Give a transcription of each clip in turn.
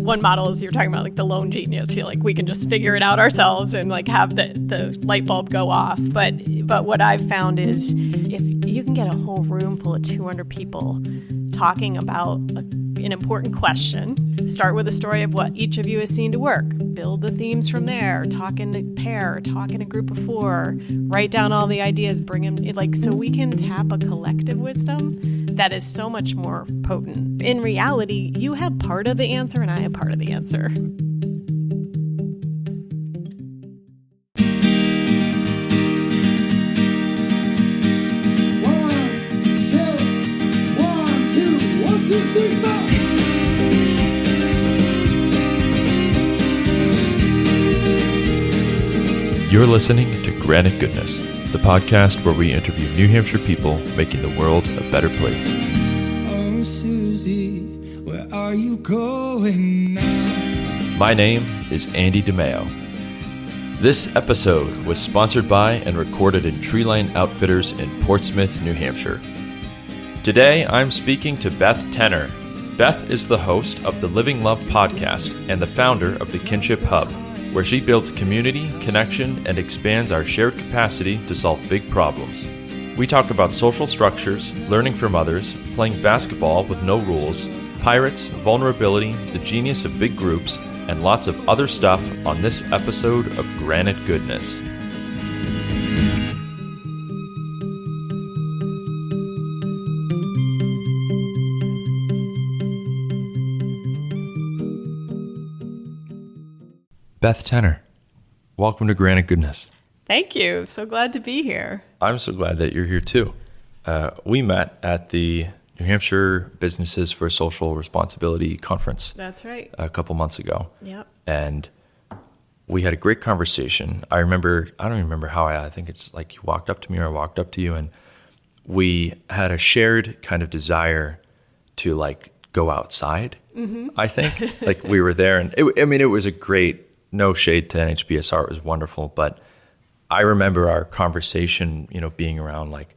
one model is you're talking about like the lone genius. You like we can just figure it out ourselves and like have the light bulb go off. But what I've found is if you can get a whole room full of 200 people talking about an important question, start with a story of what each of you has seen to work, build the themes from there, talk in a pair, talk in a group of 4, write down all the ideas, bring them like so we can tap a collective wisdom that is so much more potent. In reality, you have part of the answer and I have part of the answer. You're listening to Granite Goodness, the podcast where we interview New Hampshire people making the world a better place. Oh, Susie, where are you going now? My name is Andy DeMeo. This episode was sponsored by and recorded in Treeline Outfitters in Portsmouth, New Hampshire. Today, I'm speaking to Beth Tenner. Beth is the host of the Living Love podcast and the founder of the Kinship Hub, where she builds community, connection, and expands our shared capacity to solve big problems. We talk about social structures, learning from others, playing basketball with no rules, pirates, vulnerability, the genius of big groups, and lots of other stuff on this episode of Granite Goodness. Beth Tenner, welcome to Granite Goodness. Thank you. So glad to be here. I'm so glad that you're here too. We met at the New Hampshire Businesses for Social Responsibility Conference. That's right. A couple months ago. Yep. And we had a great conversation. I don't remember how I think it's like you walked up to me or I walked up to you, and we had a shared kind of desire to like go outside. Mm-hmm. I think like we were there, and it was a great, no shade to NHBSR, it was wonderful, but I remember our conversation, being around like,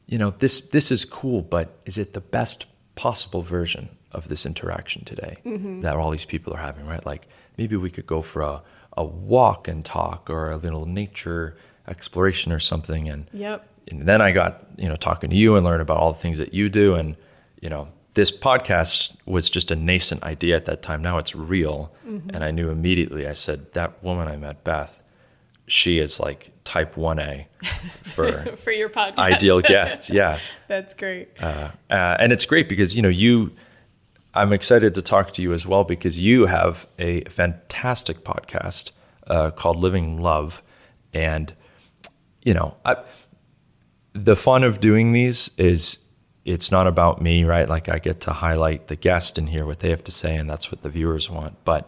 this is cool, but is it the best possible version of this interaction today that all these people are having, right? Like maybe we could go for a walk and talk or a little nature exploration or something. And, Yep. And then I got, talking to you and learn about all the things that you do. And, this podcast was just a nascent idea at that time. Now it's real. Mm-hmm. And I knew immediately, I said, that woman I met, Beth, she is like type 1A for, for your podcast. Ideal guests. Yeah. That's great. And it's great because, I'm excited to talk to you as well because you have a fantastic podcast called Living Love. And, the fun of doing these is it's not about me, right? Like I get to highlight the guest and hear what they have to say, and that's what the viewers want. But,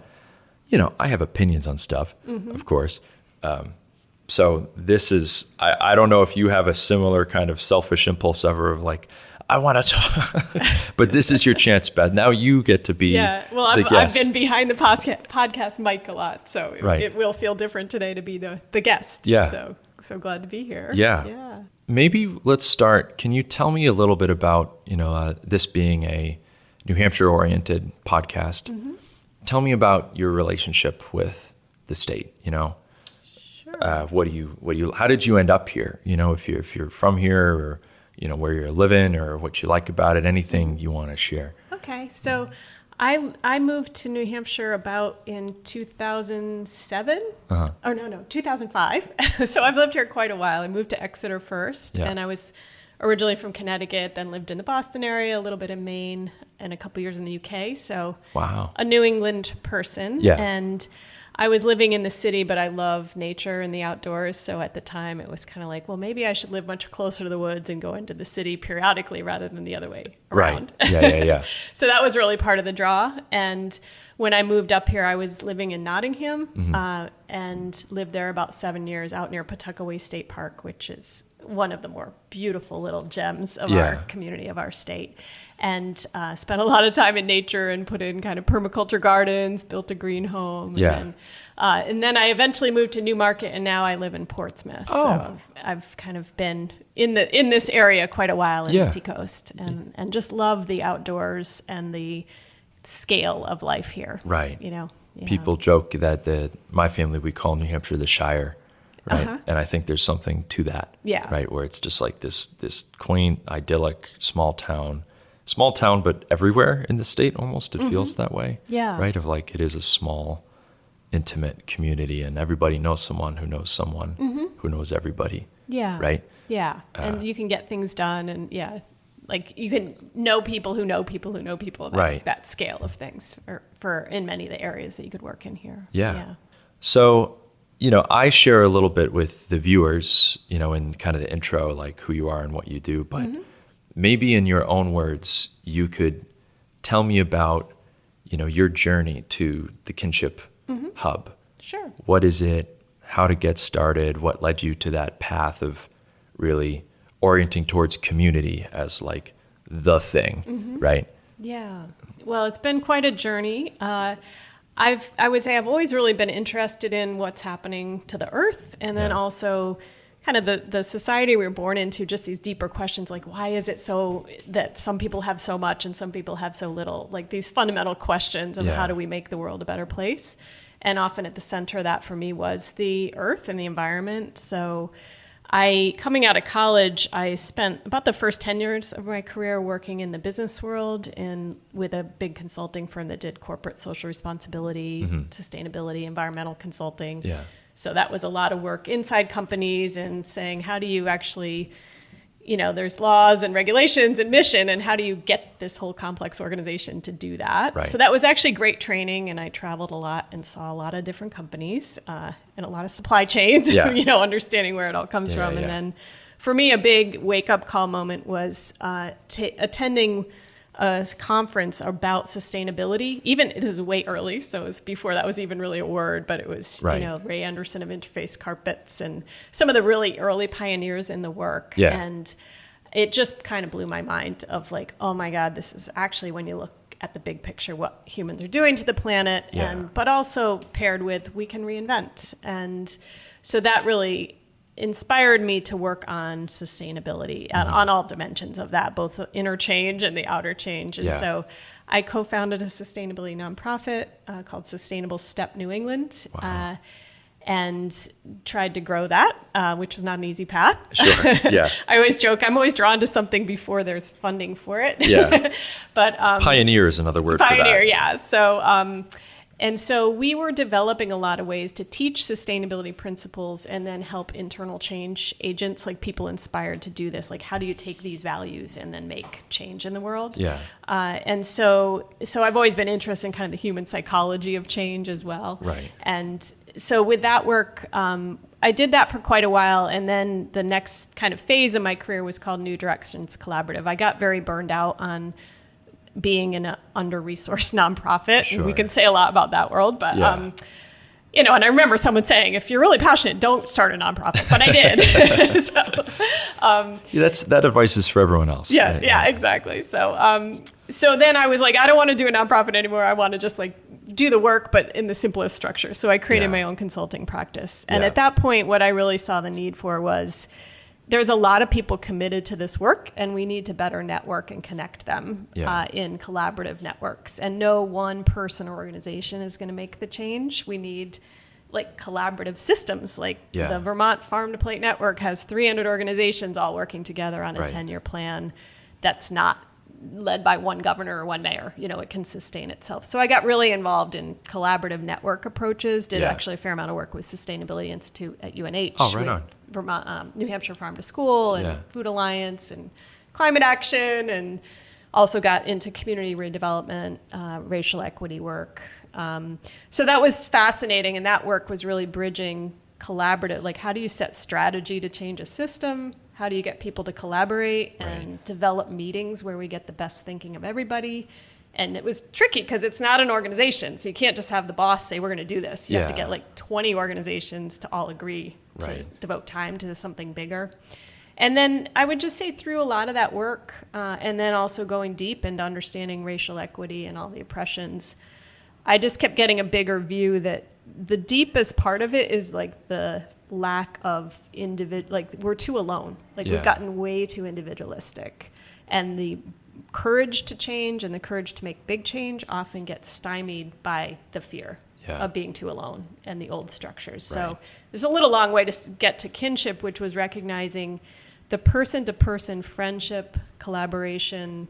I have opinions on stuff, of course. So this is, I don't know if you have a similar kind of selfish impulse ever of like, I want to talk, but this is your chance, Beth. Now you get to be the guest. I've been behind the podcast mic a lot, so it will feel different today to be the guest. Yeah. So glad to be here. Yeah. Maybe let's start. Can you tell me a little bit about, this being a New Hampshire-oriented podcast? Mm-hmm. Tell me about your relationship with the state, Sure. How did you end up here? If you're from here or, where you're living or what you like about it, anything you want to share. Okay. So I moved to New Hampshire about in 2007. Uh-huh. Oh, no, 2005. So I've lived here quite a while. I moved to Exeter first, and I was originally from Connecticut, then lived in the Boston area, a little bit in Maine, and a couple years in the UK. So wow. A New England person. Yeah. And I was living in the city, but I love nature and the outdoors. So at the time, it was kind of like, well, maybe I should live much closer to the woods and go into the city periodically rather than the other way around. Right. Yeah. So that was really part of the draw. And when I moved up here, I was living in Nottingham and lived there about 7 years out near Pawtuckaway State Park, which is one of the more beautiful little gems of our community, of our state. And spent a lot of time in nature and put in kind of permaculture gardens, built a green home. Yeah. And then I eventually moved to Newmarket, and now I live in Portsmouth. Oh. So I've kind of been in this area quite a while in the Seacoast, and just love the outdoors and the scale of life here. Right. You know, yeah. People joke that my family, we call New Hampshire the Shire, right? Uh-huh. And I think there's something to that. Yeah. Right, where it's just like this quaint, idyllic small town, but everywhere in the state almost it feels that way. Yeah. Right, of like it is a small, intimate community, and everybody knows someone who knows someone who knows everybody. Yeah. Right. Yeah. And you can get things done, and like you can know people who know people who know people. Right. That scale of things for in many of the areas that you could work in here. Yeah. So, I share a little bit with the viewers, in kind of the intro, like who you are and what you do, but maybe in your own words, you could tell me about, your journey to the Kinship Hub. Sure. What is it? How to get started? What led you to that path of really orienting towards community as like the thing, right? Yeah. Well, it's been quite a journey. I would say I've always really been interested in what's happening to the earth, and then also kind of the society we were born into, just these deeper questions like, why is it so that some people have so much and some people have so little? Like these fundamental questions of how do we make the world a better place? And often at the center of that for me was the earth and the environment. So coming out of college, I spent about the first 10 years of my career working in the business world and with a big consulting firm that did corporate social responsibility, sustainability, environmental consulting. Yeah. So that was a lot of work inside companies and saying, how do you actually, there's laws and regulations and mission, and how do you get this whole complex organization to do that? Right. So that was actually great training, and I traveled a lot and saw a lot of different companies and a lot of supply chains, understanding where it all comes from. Yeah. And then for me, a big wake-up call moment was attending a conference about sustainability. Even this was way early, so it was before that was even really a word, but it was Ray Anderson of Interface Carpets and some of the really early pioneers in the work. Yeah. And it just kind of blew my mind of like, oh my God, this is actually, when you look at the big picture, what humans are doing to the planet, but also paired with we can reinvent. And so that really inspired me to work on sustainability on all dimensions of that, both the inner change and the outer change. And so I co-founded a sustainability nonprofit called Sustainable Step New England. And tried to grow that, which was not an easy path. Sure, yeah. I always joke, I'm always drawn to something before there's funding for it. Yeah. But pioneer is another word for that. Pioneer, yeah. So, and so we were developing a lot of ways to teach sustainability principles and then help internal change agents, like people inspired to do this. Like, how do you take these values and then make change in the world? Yeah. And so I've always been interested in kind of the human psychology of change as well. Right. And so with that work, I did that for quite a while. And then the next kind of phase of my career was called New Directions Collaborative. I got very burned out on being in an under-resourced nonprofit. Sure. We can say a lot about that world, but, and I remember someone saying, if you're really passionate, don't start a nonprofit, but I did. That advice is for everyone else. Yeah, right? yeah, exactly. So then I was like, I don't want to do a nonprofit anymore. I want to just like do the work, but in the simplest structure. So I created my own consulting practice. And at that point, what I really saw the need for was there's a lot of people committed to this work, and we need to better network and connect them in collaborative networks. And no one person or organization is going to make the change. We need like collaborative systems, like the Vermont Farm to Plate Network has 300 organizations all working together on a 10-year plan that's not led by one governor or one mayor. It can sustain itself. So I got really involved in collaborative network approaches, did actually a fair amount of work with Sustainability Institute at UNH. Oh, right on. Vermont, New Hampshire Farm to School and Food Alliance and Climate Action, and also got into community redevelopment, racial equity work. So that was fascinating, and that work was really bridging collaborative, like how do you set strategy to change a system? How do you get people to collaborate and develop meetings where we get the best thinking of everybody? And it was tricky because it's not an organization. So you can't just have the boss say, we're going to do this. You have to get like 20 organizations to all agree to devote time to something bigger. And then I would just say through a lot of that work, and then also going deep into understanding racial equity and all the oppressions, I just kept getting a bigger view that the deepest part of it is like the lack of like we're too alone. Like we've gotten way too individualistic. And the courage to change and the courage to make big change often gets stymied by the fear of being too alone and the old structures. So there's a little long way to get to kinship, which was recognizing the person-to-person friendship, collaboration,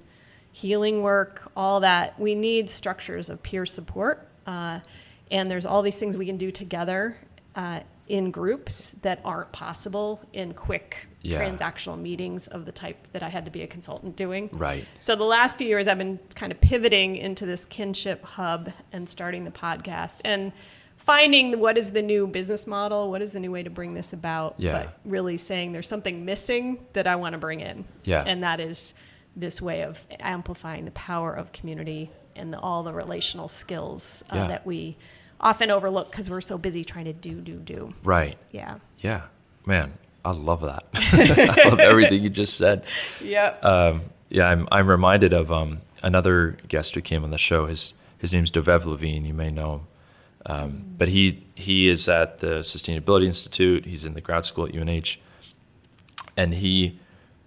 healing work, all that. We need structures of peer support. And there's all these things we can do together in groups that aren't possible in quick transactional meetings of the type that I had to be a consultant doing. Right. So the last few years I've been kind of pivoting into this kinship hub and starting the podcast and finding what is the new business model, what is the new way to bring this about, but really saying there's something missing that I want to bring in. Yeah. And that is this way of amplifying the power of community and all the relational skills that we often overlook because we're so busy trying to do. Right. Yeah. Yeah. Man, I love that. I love everything you just said. Yep. I'm reminded of another guest who came on the show. His name's Dovev Levine. You may know him. But he is at the Sustainability Institute. He's in the grad school at UNH. And he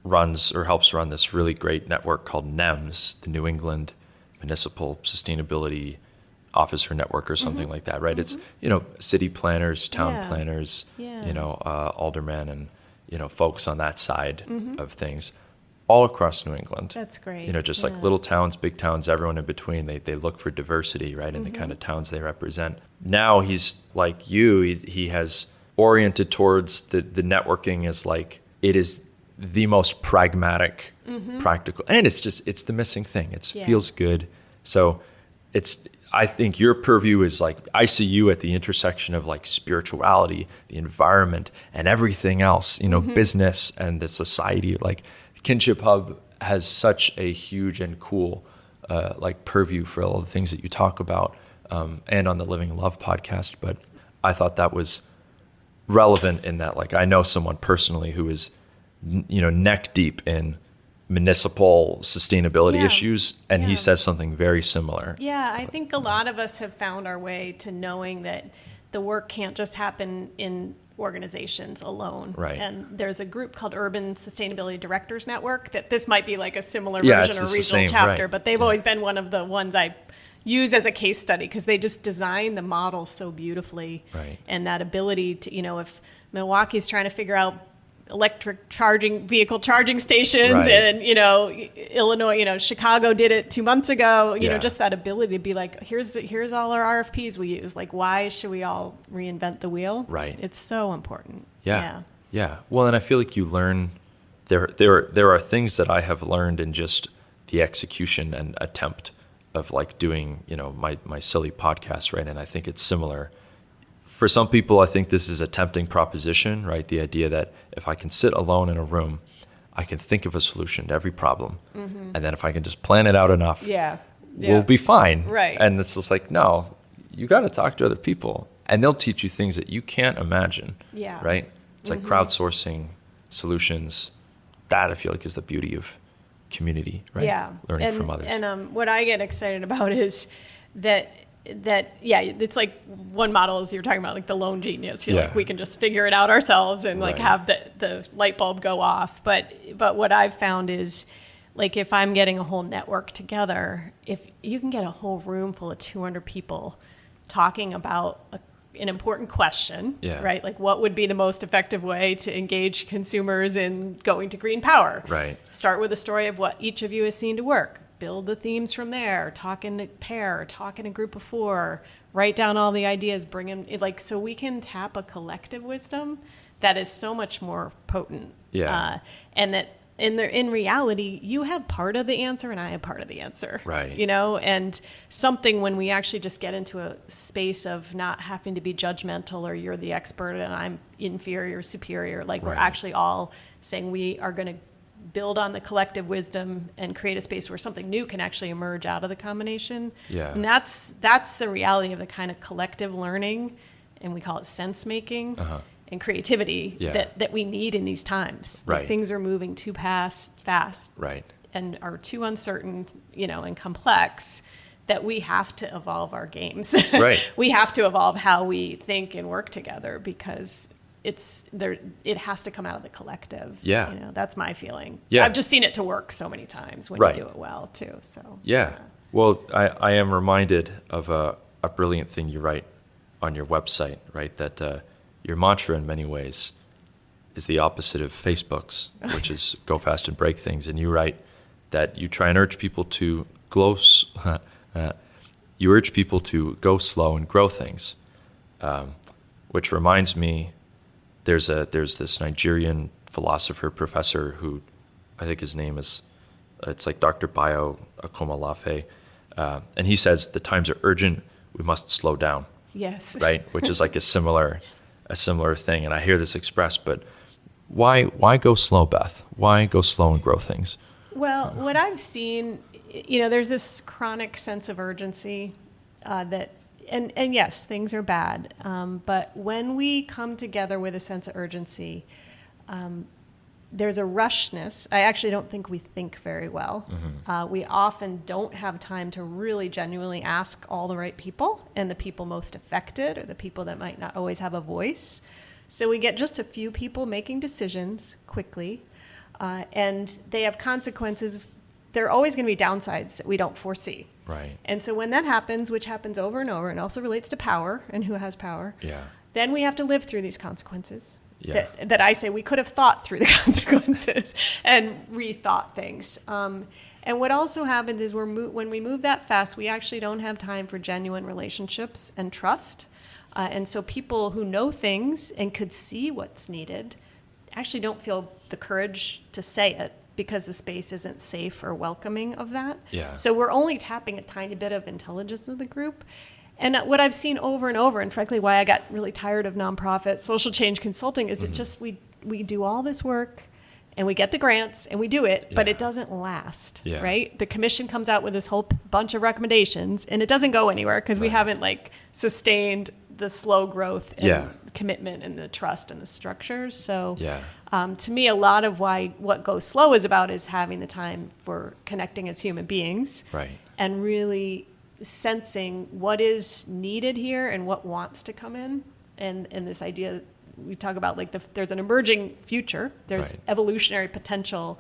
runs or helps run this really great network called NEMS, the New England Municipal Sustainability Officer Network or something like that, right? It's, city planners, town planners, aldermen and, folks on that side of things all across New England. That's great. Just like little towns, big towns, everyone in between, they look for diversity, right, in the kind of towns they represent. Now he's like you, he has oriented towards the networking as like, it is the most pragmatic, practical, and it's the missing thing. It feels good. So I think your purview is like, I see you at the intersection of like spirituality, the environment, and everything else, business and the society. Like Kinship Hub has such a huge and cool like purview for all the things that you talk about and on the Living Love podcast. But I thought that was relevant in that, like, I know someone personally who is, neck deep in municipal sustainability issues, and he says something very similar. Yeah, I think a lot of us have found our way to knowing that the work can't just happen in organizations alone. Right. And there's a group called Urban Sustainability Directors Network that this might be like a similar version or regional chapter, but they've always been one of the ones I use as a case study because they just design the model so beautifully. Right. And that ability to, if Milwaukee's trying to figure out electric vehicle charging stations and Illinois, Chicago did it 2 months ago, just that ability to be like, here's all our RFPs we use, like, why should we all reinvent the wheel? Right. It's so important. Yeah. Well, and I feel like you learn there are things that I have learned in just the execution and attempt of like doing my silly podcast, right? And I think it's similar. For some people, I think this is a tempting proposition, right? The idea that if I can sit alone in a room, I can think of a solution to every problem. And then if I can just plan it out enough, we'll be fine. Right. And it's just like, no, you got to talk to other people. And they'll teach you things that you can't imagine. Yeah. Right? It's like crowdsourcing solutions. That I feel like is the beauty of community, right? Yeah. Learning from others. And what I get excited about is that it's like one model is you're talking about like the lone genius. Like we can just figure it out ourselves and like have the light bulb go off. But what I've found is like if I'm getting a whole network together, if you can get a whole room full of 200 people talking about an important question, right? Like what would be the most effective way to engage consumers in going to green power? Right. Start with a story of what each of you has seen to work. Build the themes from there, talk in a pair, talk in a group of 4, write down all the ideas, bring in, like, so we can tap a collective wisdom that is so much more potent. And that in reality, you have part of the answer and I have part of the answer. Right. And something when we actually just get into a space of not having to be judgmental or you're the expert and I'm inferior, superior, like we're actually all saying we are going to build on the collective wisdom and create a space where something new can actually emerge out of the combination. And that's the reality of the kind of collective learning, and we call it sense making and creativity that we need in these times. Like things are moving too fast, and are too uncertain, and complex that we have to evolve our games. We have to evolve how we think and work together because it's there. It has to come out of the collective. Yeah. You know, that's my feeling. Yeah. I've just seen it to work so many times when Right. you do it well too. So Yeah. Well, I am reminded of a brilliant thing you write on your website, right? That your mantra in many ways is the opposite of Facebook's, which is go fast and break things. And you write that you try and urge people to you urge people to go slow and grow things, which reminds me, there's this Nigerian philosopher professor who I think his name is, it's like Dr. Bayo Akomolafe, and he says the times are urgent, we must slow down, yes. right? Which is like a similar thing. And I hear this expressed, but why go slow, Beth? Why go slow and grow things? Well, what I've seen, you know, there's this chronic sense of urgency that, and yes, things are bad. But when we come together with a sense of urgency, there's a rushness. I actually don't think we think very well. We often don't have time to really genuinely ask all the right people and the people most affected or the people that might not always have a voice. So we get just a few people making decisions quickly, and they have consequences. There are always going to be downsides that we don't foresee. Right. And so when that happens, which happens over and over and also relates to power and who has power, Yeah. then we have to live through these consequences. Yeah. That I say we could have thought through the consequences and rethought things. And what also happens is when we move that fast, we actually don't have time for genuine relationships and trust. And so people who know things and could see what's needed actually don't feel the courage to say it because the space isn't safe or welcoming of that. Yeah. So we're only tapping a tiny bit of intelligence of the group. And what I've seen over and over, and frankly why I got really tired of nonprofit social change consulting, is it just we do all this work and we get the grants and we do it, but Yeah. it doesn't last, Yeah. right? The commission comes out with this whole bunch of recommendations and it doesn't go anywhere because we haven't like sustained the slow growth and Yeah. commitment and the trust and the structures. So Yeah. to me, a lot of what goes slow is about is having the time for connecting as human beings Right. and really sensing what is needed here and what wants to come in. And this idea we talk about, like there's an emerging future, there's Right. evolutionary potential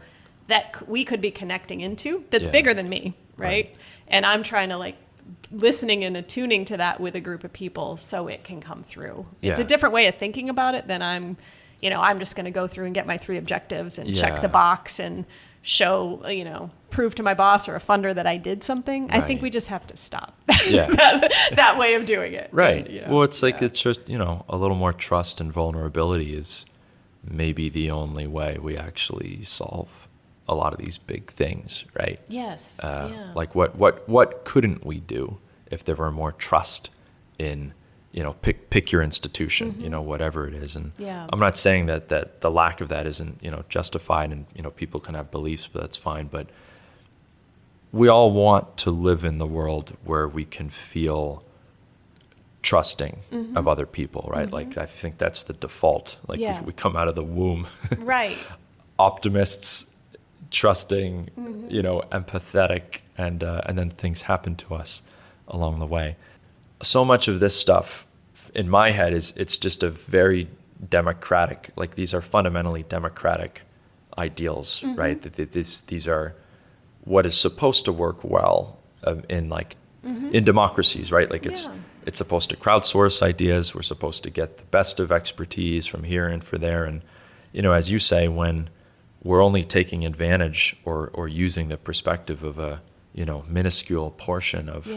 that we could be connecting into that's Yeah. bigger than me, right? Right. And I'm trying to like listening and attuning to that with a group of people so it can come through. It's a Yeah. different way of thinking about it than I'm just going to go through and get my 3 objectives and check Yeah. the box and show, prove to my boss or a funder that I did something. I think Right. we just have to stop Yeah. that way of doing it. Right. You know? Well, it's like it's just, a little more trust and vulnerability is maybe the only way we actually solve a lot of these big things, right? Yes. Like what couldn't we do if there were more trust in, pick your institution, whatever it is. And Yeah. I'm not saying that the lack of that isn't, justified and, people can have beliefs, but that's fine. But we all want to live in the world where we can feel trusting of other people, right? Like I think that's the default. Like Yeah. we come out of the womb Right. optimists, trusting, empathetic, and then things happen to us along the way. So much of this stuff in my head it's just a very democratic, like these are fundamentally democratic ideals, right? That these are what is supposed to work well in democracies, right? Like it's supposed to crowdsource ideas. We're supposed to get the best of expertise from here and for there. And, as you say, when we're only taking advantage or using the perspective of a, minuscule portion of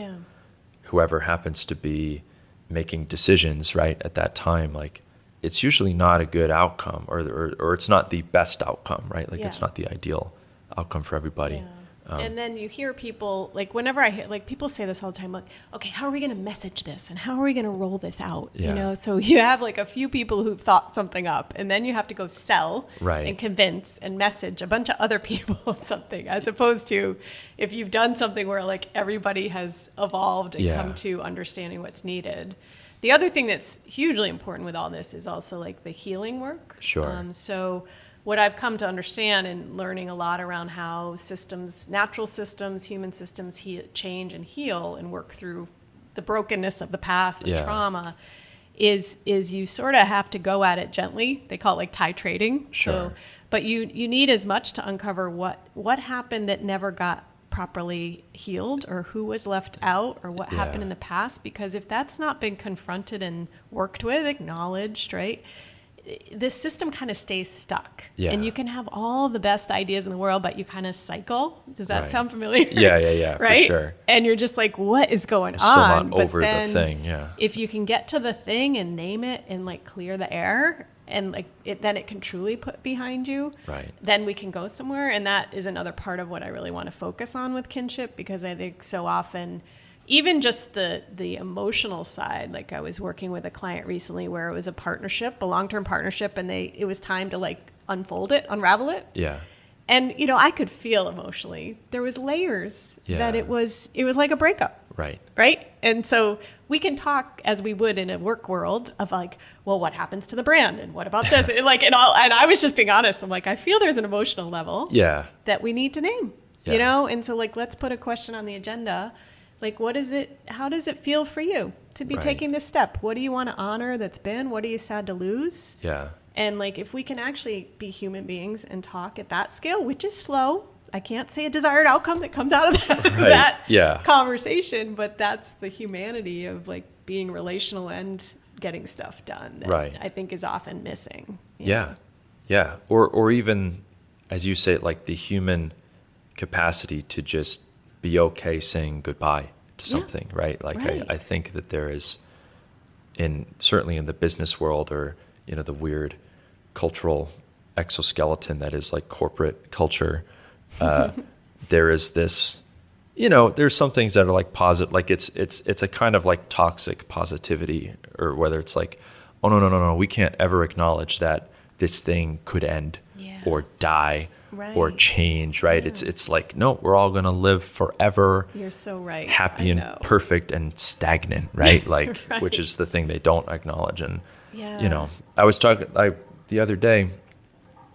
whoever happens to be making decisions right at that time, like it's usually not a good outcome or it's not the best outcome, right? Like it's not the ideal outcome for everybody. Yeah. And then you hear people, like whenever I hear, like people say this all the time, like, okay, how are we going to message this? And how are we going to roll this out? Yeah. So you have like a few people who've thought something up and then you have to go sell Right. and convince and message a bunch of other people of something, as opposed to if you've done something where like everybody has evolved and Yeah. come to understanding what's needed. The other thing that's hugely important with all this is also like the healing work. Sure. So what I've come to understand in learning a lot around how systems, natural systems, human systems change and heal and work through the brokenness of the past, the Yeah. trauma, is you sort of have to go at it gently. They call it like titrating. Sure. So, but you need as much to uncover what happened that never got properly healed, or who was left out, or what happened in the past. Because if that's not been confronted and worked with, acknowledged, right, this system kind of stays stuck. Yeah. And you can have all the best ideas in the world, but you kind of cycle. Does that Right. sound familiar? Yeah, right? for sure. And you're just like, what is going Still on? not over the thing, yeah. If you can get to the thing and name it and like clear the air, and like then it can truly put behind you, Right. then we can go somewhere. And that is another part of what I really want to focus on with kinship, because I think so often, even just the emotional side, like I was working with a client recently where it was a partnership, a long-term partnership, and it was time to like unfold it, unravel it. Yeah. And, you know, I could feel emotionally, there was layers that it was like a breakup. Right. Right. And so we can talk as we would in a work world of like, well, what happens to the brand? And what about this? And like, and I was just being honest. I'm like, I feel there's an emotional level Yeah. that we need to name, Yeah. you know? And so like, let's put a question on the agenda. Like, how does it feel for you to be Right. taking this step? What do you want to honor that's been? What are you sad to lose? Yeah. And like, if we can actually be human beings and talk at that scale, which is slow, I can't say a desired outcome that comes out of that, Right. that conversation, but that's the humanity of like being relational and getting stuff done that Right. I think is often missing. you Yeah. know? Yeah. Or even, as you say, like the human capacity to just be okay saying goodbye to something, right? Like Right. I think that there is, certainly in the business world, or, you know, the weird cultural exoskeleton that is like corporate culture, there is this, you know, there's some things that are like positive, like it's a kind of like toxic positivity, or whether it's like, oh no, we can't ever acknowledge that this thing could end Yeah. or die or Right. change, right? It's like, no, we're all gonna live forever, You're so right. happy I and know. perfect and stagnant, right? Like, Right. which is the thing they don't acknowledge. And Yeah. you know, I was talking the other day,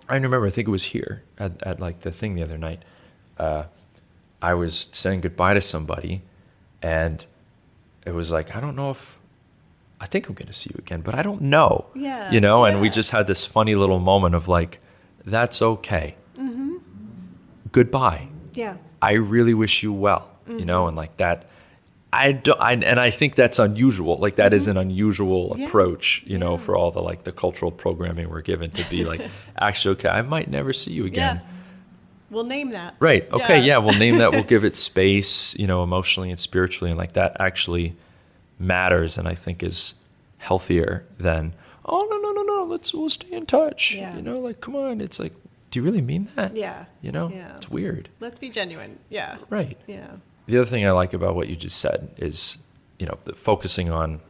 I remember, I think it was here at like the thing the other night. I was saying goodbye to somebody, and it was like, I think I'm going to see you again, but I don't know. Yeah, You know, and we yeah. just had this funny little moment of like, that's okay. Mm-hmm. Goodbye. Yeah. I really wish you well, you know, Mm-hmm. and like that. And I think that's unusual. Like that is an unusual Mm-hmm. Yeah. approach, you know, Yeah. for all the like the cultural programming we're given to be like, actually, okay, I might never see you again. Yeah. We'll name that. Right. Okay. Yeah. We'll name that. We'll give it space, you know, emotionally and spiritually, and like that actually matters, and I think is healthier than, oh no, we'll stay in touch. Yeah. You know, like, come on. It's like, do you really mean that? Yeah. You know, Yeah. it's weird. Let's be genuine. Yeah. Right. Yeah. The other thing I like about what you just said is, you know, focusing on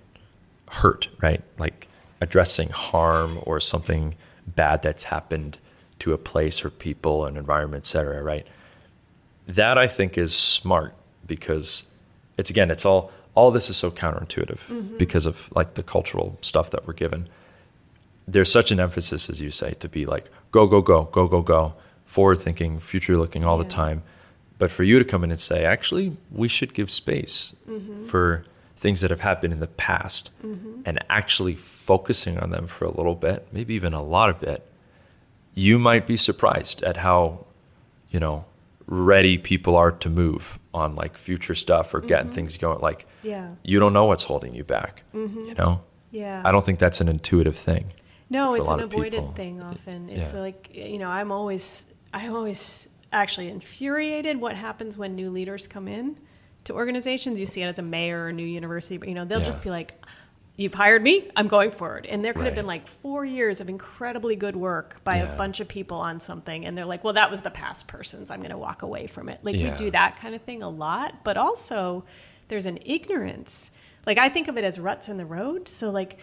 hurt, right? Like addressing harm or something bad that's happened to a place or people, an environment, et cetera, right? That I think is smart, because it's all this is so counterintuitive because of like the cultural stuff that we're given. There's such an emphasis, as you say, to be like, go, forward thinking, future looking all the Yeah. time. But for you to come in and say, actually, we should give space for things that have happened in the past, and actually focusing on them for a little bit, maybe even a lot of it, you might be surprised at how, you know, ready people are to move on like future stuff or getting things going. Like, Yeah. you don't know what's holding you back, you know? Yeah. I don't think that's an intuitive thing. No, for a it's lot an of avoided people. thing often. It's Yeah. like, you know, I'm always actually infuriated what happens when new leaders come in to organizations. You see it as a mayor or a new university, but, you know, they'll Yeah. just be like, you've hired me, I'm going forward. And there could have been Right. like 4 years of incredibly good work by Yeah. a bunch of people on something. And they're like, well, that was the past person's, I'm going to walk away from it. Like we Yeah. do that kind of thing a lot, but also there's an ignorance. Like I think of it as ruts in the road. So like,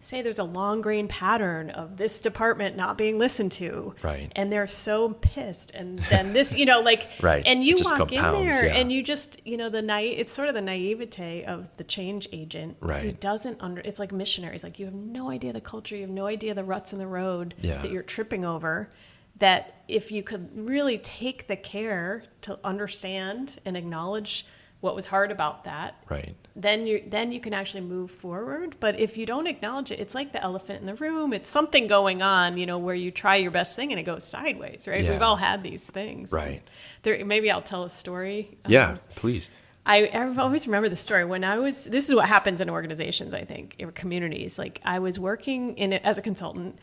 say there's a long grain pattern of this department not being listened to. Right. And they're so pissed. And then this, you know, like, Right. and you It just walk in compounds, there yeah. and you just, you know, it's sort of the naivete of the change agent who Right. doesn't it's like missionaries. Like you have no idea the culture, you have no idea the ruts in the road Yeah. that you're tripping over. That if you could really take the care to understand and acknowledge what was hard about that. Right. Then you can actually move forward. But if you don't acknowledge it, it's like the elephant in the room. It's something going on, where you try your best thing and it goes sideways, right? Yeah. We've all had these things. Right. Maybe I'll tell a story. Yeah, please. I always remember the story when this is what happens in organizations, I think, in communities. Like I was working in it as a consultant,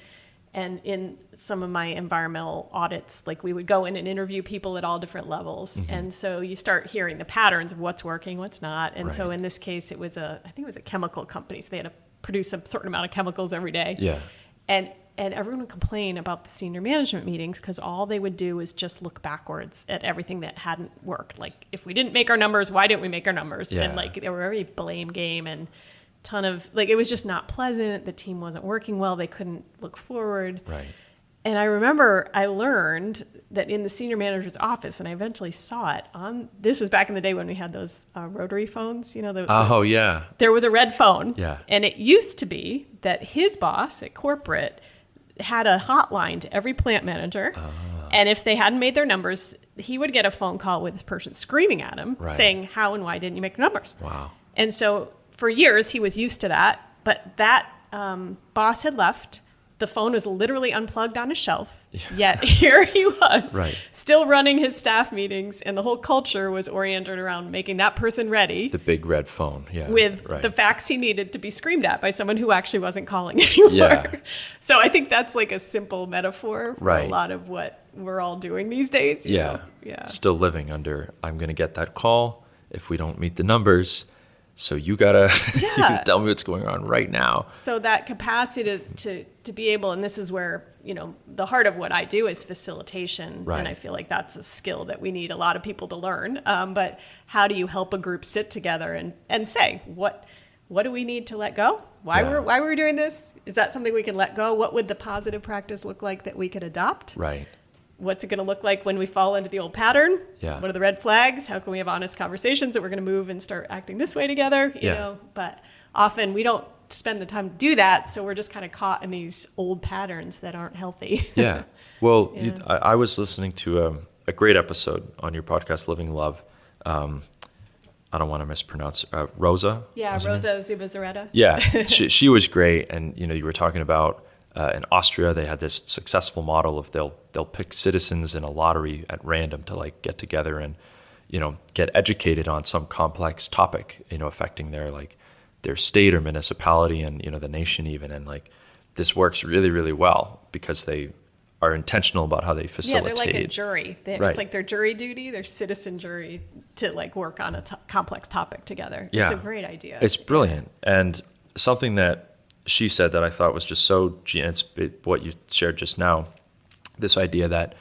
and in some of my environmental audits, like we would go in and interview people at all different levels. Mm-hmm. And so you start hearing the patterns of what's working, what's not. And so Right. in this case, I think it was a chemical company. So they had to produce a certain amount of chemicals every day. Yeah. And everyone would complain about the senior management meetings because all they would do is just look backwards at everything that hadn't worked. Like, if we didn't make our numbers, why didn't we make our numbers? Yeah. And like, they were very blame game and ton of like, it was just not pleasant. The team wasn't working well. They couldn't look forward. Right. And I remember I learned that in the senior manager's office, and I eventually saw it this was back in the day when we had those rotary phones, Oh, yeah. there was a red phone. Yeah. And it used to be that his boss at corporate had a hotline to every plant manager. And if they hadn't made their numbers, he would get a phone call with this person screaming at him, Right. saying, how and why didn't you make your numbers? Wow. And so for years, he was used to that. But that boss had left. The phone was literally unplugged on a shelf. Yet here he was, Right. still running his staff meetings. And the whole culture was oriented around making that person ready The big red phone. Yeah. with right. the facts he needed to be screamed at by someone who actually wasn't calling anymore. Yeah. So I think that's like a simple metaphor for a Right. lot of what we're all doing these days. you Yeah. know? Yeah. Still living under, I'm going to get that call if we don't meet the numbers. So you gotta tell me what's going on right now. So that capacity to be able, and this is where, the heart of what I do is facilitation. Right. And I feel like that's a skill that we need a lot of people to learn. But how do you help a group sit together and say, what do we need to let go? Why we're doing this? Is that something we can let go? What would the positive practice look like that we could adopt? Right. What's it going to look like when we fall into the old pattern? Yeah. What are the red flags? How can we have honest conversations that we're going to move and start acting this way together? You know, but often we don't spend the time to do that. So we're just kind of caught in these old patterns that aren't healthy. Yeah. Well, Yeah. I was listening to a great episode on your podcast, Living Love. I don't want to mispronounce Rosa. Yeah. was her name? Rosa Zubizarreta. Yeah, she was great, and you were talking about in Austria they had this successful model of they'll pick citizens in a lottery at random to like get together and get educated on some complex topic affecting their state or municipality and the nation even, and like this works really, really well because they are intentional about how they facilitate. Yeah, they're like a jury. Right. It's like their jury duty, their citizen jury to like work on a complex topic together. Yeah. It's a great idea. It's brilliant. And something that she said that I thought was just so, what you shared just now, this idea that,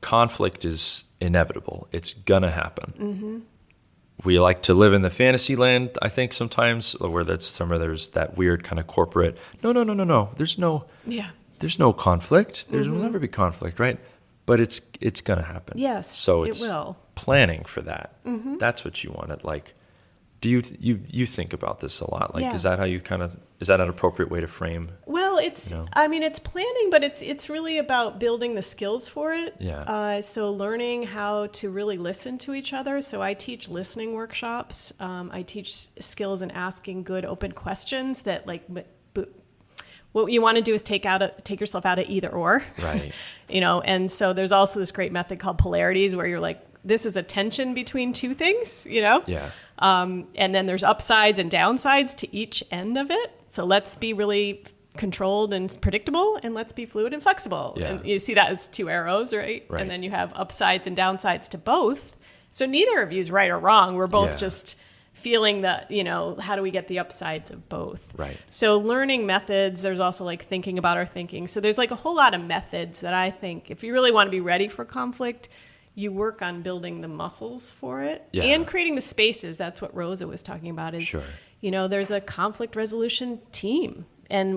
conflict is inevitable. It's gonna happen. Mm-hmm. We like to live in the fantasy land, I think sometimes, where there's that weird kind of corporate, no. There's no conflict. There will never be conflict, right? But it's gonna happen. Yes, So it it's will. planning for that. Mm-hmm. That's what you want. Like, do you think about this a lot? Like, Yeah. is that how you is that an appropriate way to frame? Well, it's it's planning, but it's really about building the skills for it. Yeah. So learning how to really listen to each other. So I teach listening workshops. I teach skills in asking good open questions that what you want to do is take yourself out of either or. Right. And so there's also this great method called polarities where you're like, this is a tension between two things, Yeah. And then there's upsides and downsides to each end of it. So let's be really controlled and predictable, and let's be fluid and flexible. Yeah. And you see that as two arrows, right? Right. And then you have upsides and downsides to both. So neither of you is right or wrong. We're both Yeah. just feeling that, how do we get the upsides of both? Right. So learning methods, there's also like thinking about our thinking. So there's like a whole lot of methods that I think if you really want to be ready for conflict, you work on building the muscles for it Yeah. and creating the spaces. That's what Rosa was talking about is, Sure. there's a conflict resolution team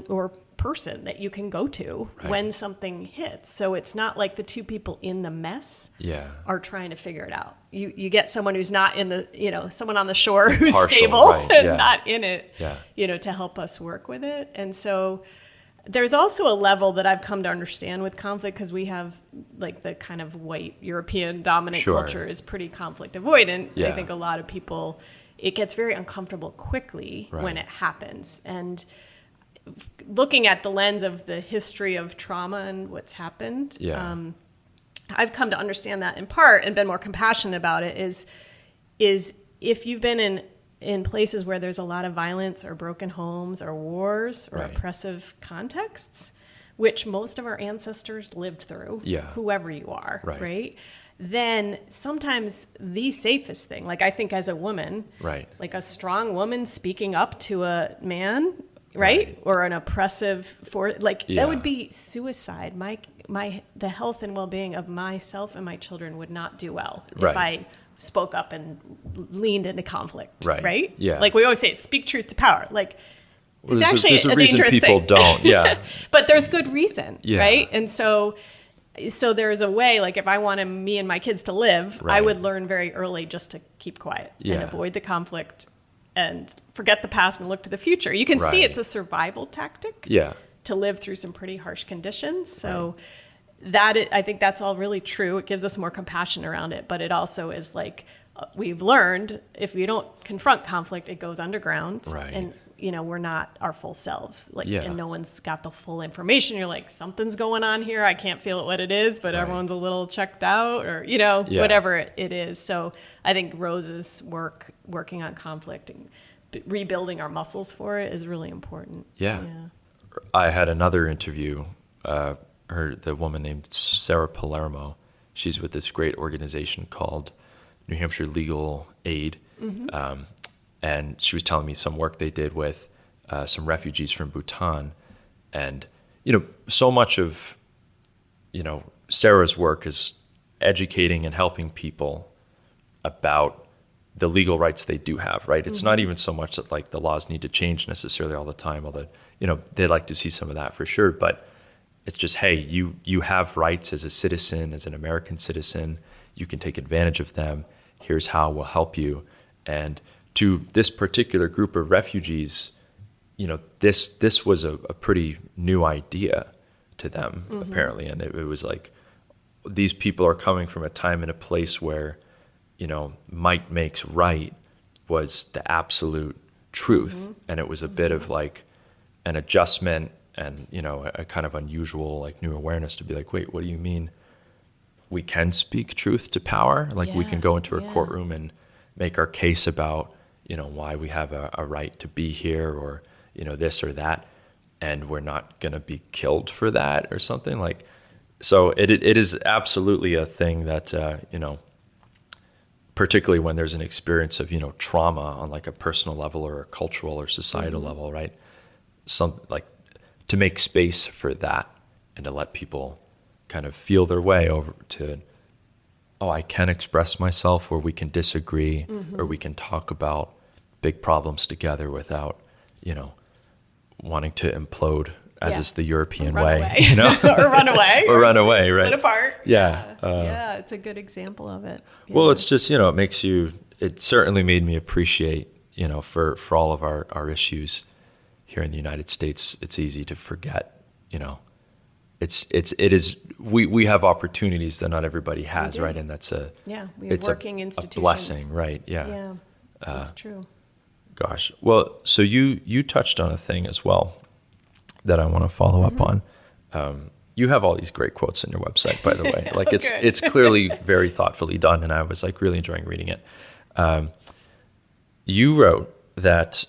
or person that you can go to Right. when something hits. So it's not like the two people in the mess Yeah. are trying to figure it out. You get someone who's not in the, someone on the shore who's Impartial, stable right, and yeah. not in it, Yeah. to help us work with it. And so There's also a level that I've come to understand with conflict, because we have like the kind of white European dominant Sure. culture is pretty conflict avoidant. Yeah. I think a lot of people, it gets very uncomfortable quickly Right. when it happens. And looking at the lens of the history of trauma and what's happened, Yeah. I've come to understand that in part and been more compassionate about it is if you've been in places where there's a lot of violence or broken homes or wars or Right. oppressive contexts, which most of our ancestors lived through, Yeah. whoever you are, Right. right? Then sometimes the safest thing, like I think as a woman, Right. like a strong woman speaking up to a man, right? Or an oppressive force, like Yeah. that would be suicide. The health and well-being of myself and my children would not do well Right. if I spoke up and leaned into conflict, Right. right? Yeah. Like we always say, speak truth to power. Like Well, it's actually there's a reason dangerous people thing. don't. Yeah. But there's good reason, Yeah. right? And so there's a way, like if I wanted me and my kids to live, I Right. would learn very early just to keep quiet Yeah. and avoid the conflict and forget the past and look to the future. You can see Right. it's a survival tactic Yeah. to live through some pretty harsh conditions. So I think that's all really true. It gives us more compassion around it, but it also is like we've learned if we don't confront conflict, it goes underground, Right. and we're not our full selves. Like, Yeah. and no one's got the full information. You're like, something's going on here. I can't feel what it is, but Right. everyone's a little checked out, or Yeah. whatever it is. So I think Rose's working on conflict and rebuilding our muscles for it is really important. Yeah. I had another interview. The woman named Sarah Palermo. She's with this great organization called New Hampshire Legal Aid, and she was telling me some work they did with some refugees from Bhutan, and so much of Sarah's work is educating and helping people about the legal rights they do have, right? It's not even so much that like the laws need to change necessarily all the time, although, they'd like to see some of that for sure. But it's just, hey, you have rights as a citizen, as an American citizen. You can take advantage of them. Here's how we'll help you. And to this particular group of refugees, this was a pretty new idea to them, apparently. And it was like, these people are coming from a time and a place where might makes right was the absolute truth. And it was a bit of like an adjustment and, a kind of unusual, like new awareness to be like, wait, what do you mean we can speak truth to power? Like we can go into a courtroom and make our case about, why we have a right to be here or, this or that. And we're not going to be killed for that or something like. So it is absolutely a thing that, particularly when there's an experience of, trauma on like a personal level or a cultural or societal level, right? Something like to make space for that and to let people kind of feel their way over to, I can express myself, or we can disagree, or we can talk about big problems together without, wanting to implode, as is the European way, or run away, or run away, split right? apart. Yeah. It's a good example of it. Well, it's just, it certainly made me appreciate, for all of our issues here in the United States, it's easy to forget, we have opportunities that not everybody has, right? And that's we have it's working a institutions. blessing, right? Yeah. Yeah, that's true. Gosh. Well, so you touched on a thing as well that I want to follow up on. You have all these great quotes on your website, by the way. Like it's clearly very thoughtfully done, and I was like really enjoying reading it. You wrote that,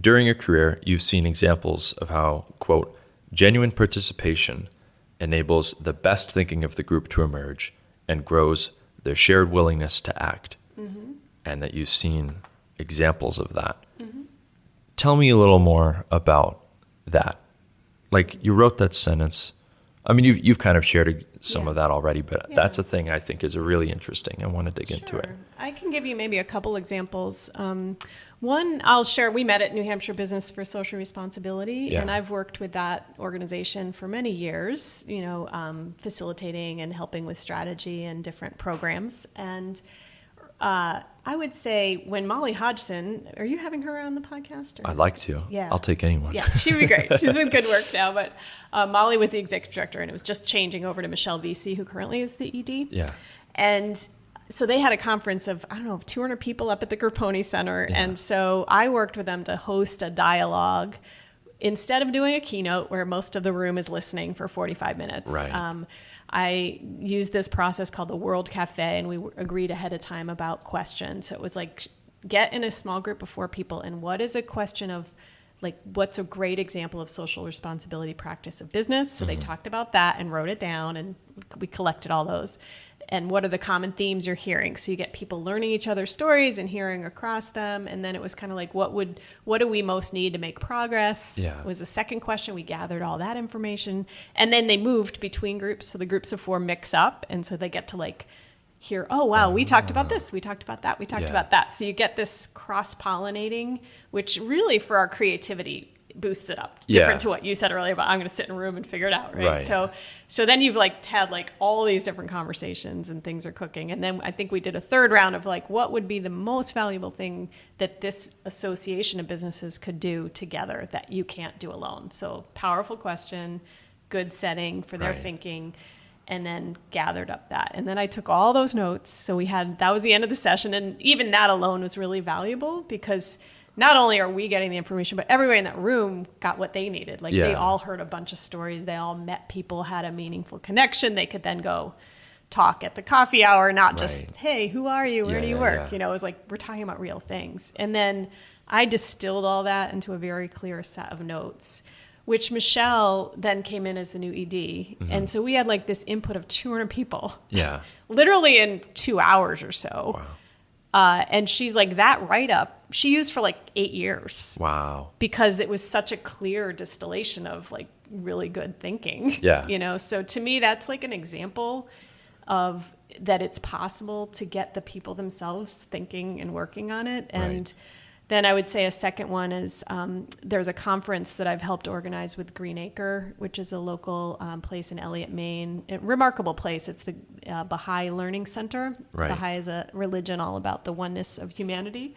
during your career, you've seen examples of how, quote, genuine participation enables the best thinking of the group to emerge and grows their shared willingness to act, and that you've seen examples of that. Tell me a little more about that. Like you wrote that sentence. I mean, you've kind of shared some of that already, but that's a thing I think is really interesting. I want to dig into it. I can give you maybe a couple examples. One I'll share, we met at New Hampshire Business for Social Responsibility, and I've worked with that organization for many years, facilitating and helping with strategy and different programs. And I I would say when Molly Hodgson, are you having her on the podcast? Or? I'd like to. Yeah. I'll take anyone. Yeah, she'd be great. She's with Good Work now, but Molly was the executive director, and it was just changing over to Michelle Vesey, who currently is the ED. Yeah. And so they had a conference of, 200 people up at the Grapponi Center. Yeah. And so I worked with them to host a dialogue instead of doing a keynote where most of the room is listening for 45 minutes. Right. I used this process called the World Cafe, and we agreed ahead of time about questions. So it was like, get in a small group of 4 people, and what is a question of, like, what's a great example of social responsibility practice of business? So they talked about that and wrote it down, and we collected all those. And what are the common themes you're hearing? So you get people learning each other's stories and hearing across them. And then it was kind of like, what do we most need to make progress? Yeah. Was the second question. We gathered all that information. And then they moved between groups. So the groups of 4 mix up. And so they get to like hear, oh, wow, we talked about this. We talked about that. We talked about that. So you get this cross-pollinating, which really for our creativity boosts it up. Different to what you said earlier about I'm going to sit in a room and figure it out, right? So then you've like had like all these different conversations and things are cooking. And then I think we did a third round of like, what would be the most valuable thing that this association of businesses could do together that you can't do alone? So powerful question, good setting for their thinking, and then gathered up that. And then I took all those notes. So that was the end of the session. And even that alone was really valuable because not only are we getting the information, but everybody in that room got what they needed. Like they all heard a bunch of stories. They all met people, had a meaningful connection. They could then go talk at the coffee hour, not just, hey, who are you? Where do you work? You know, it was like, we're talking about real things. And then I distilled all that into a very clear set of notes, which Michelle then came in as the new ED. And so we had like this input of 200 people. Yeah. Literally in 2 hours or so. Wow. And she's like, that write-up, she used for like 8 years. Wow. Because it was such a clear distillation of like really good thinking. Yeah. You know, so to me, that's like an example of that it's possible to get the people themselves thinking and working on it. And then I would say a second one is there's a conference that I've helped organize with Green Acre, which is a local place in Elliott, Maine. A remarkable place. It's the Baha'i Learning Center. Right. Baha'i is a religion all about the oneness of humanity.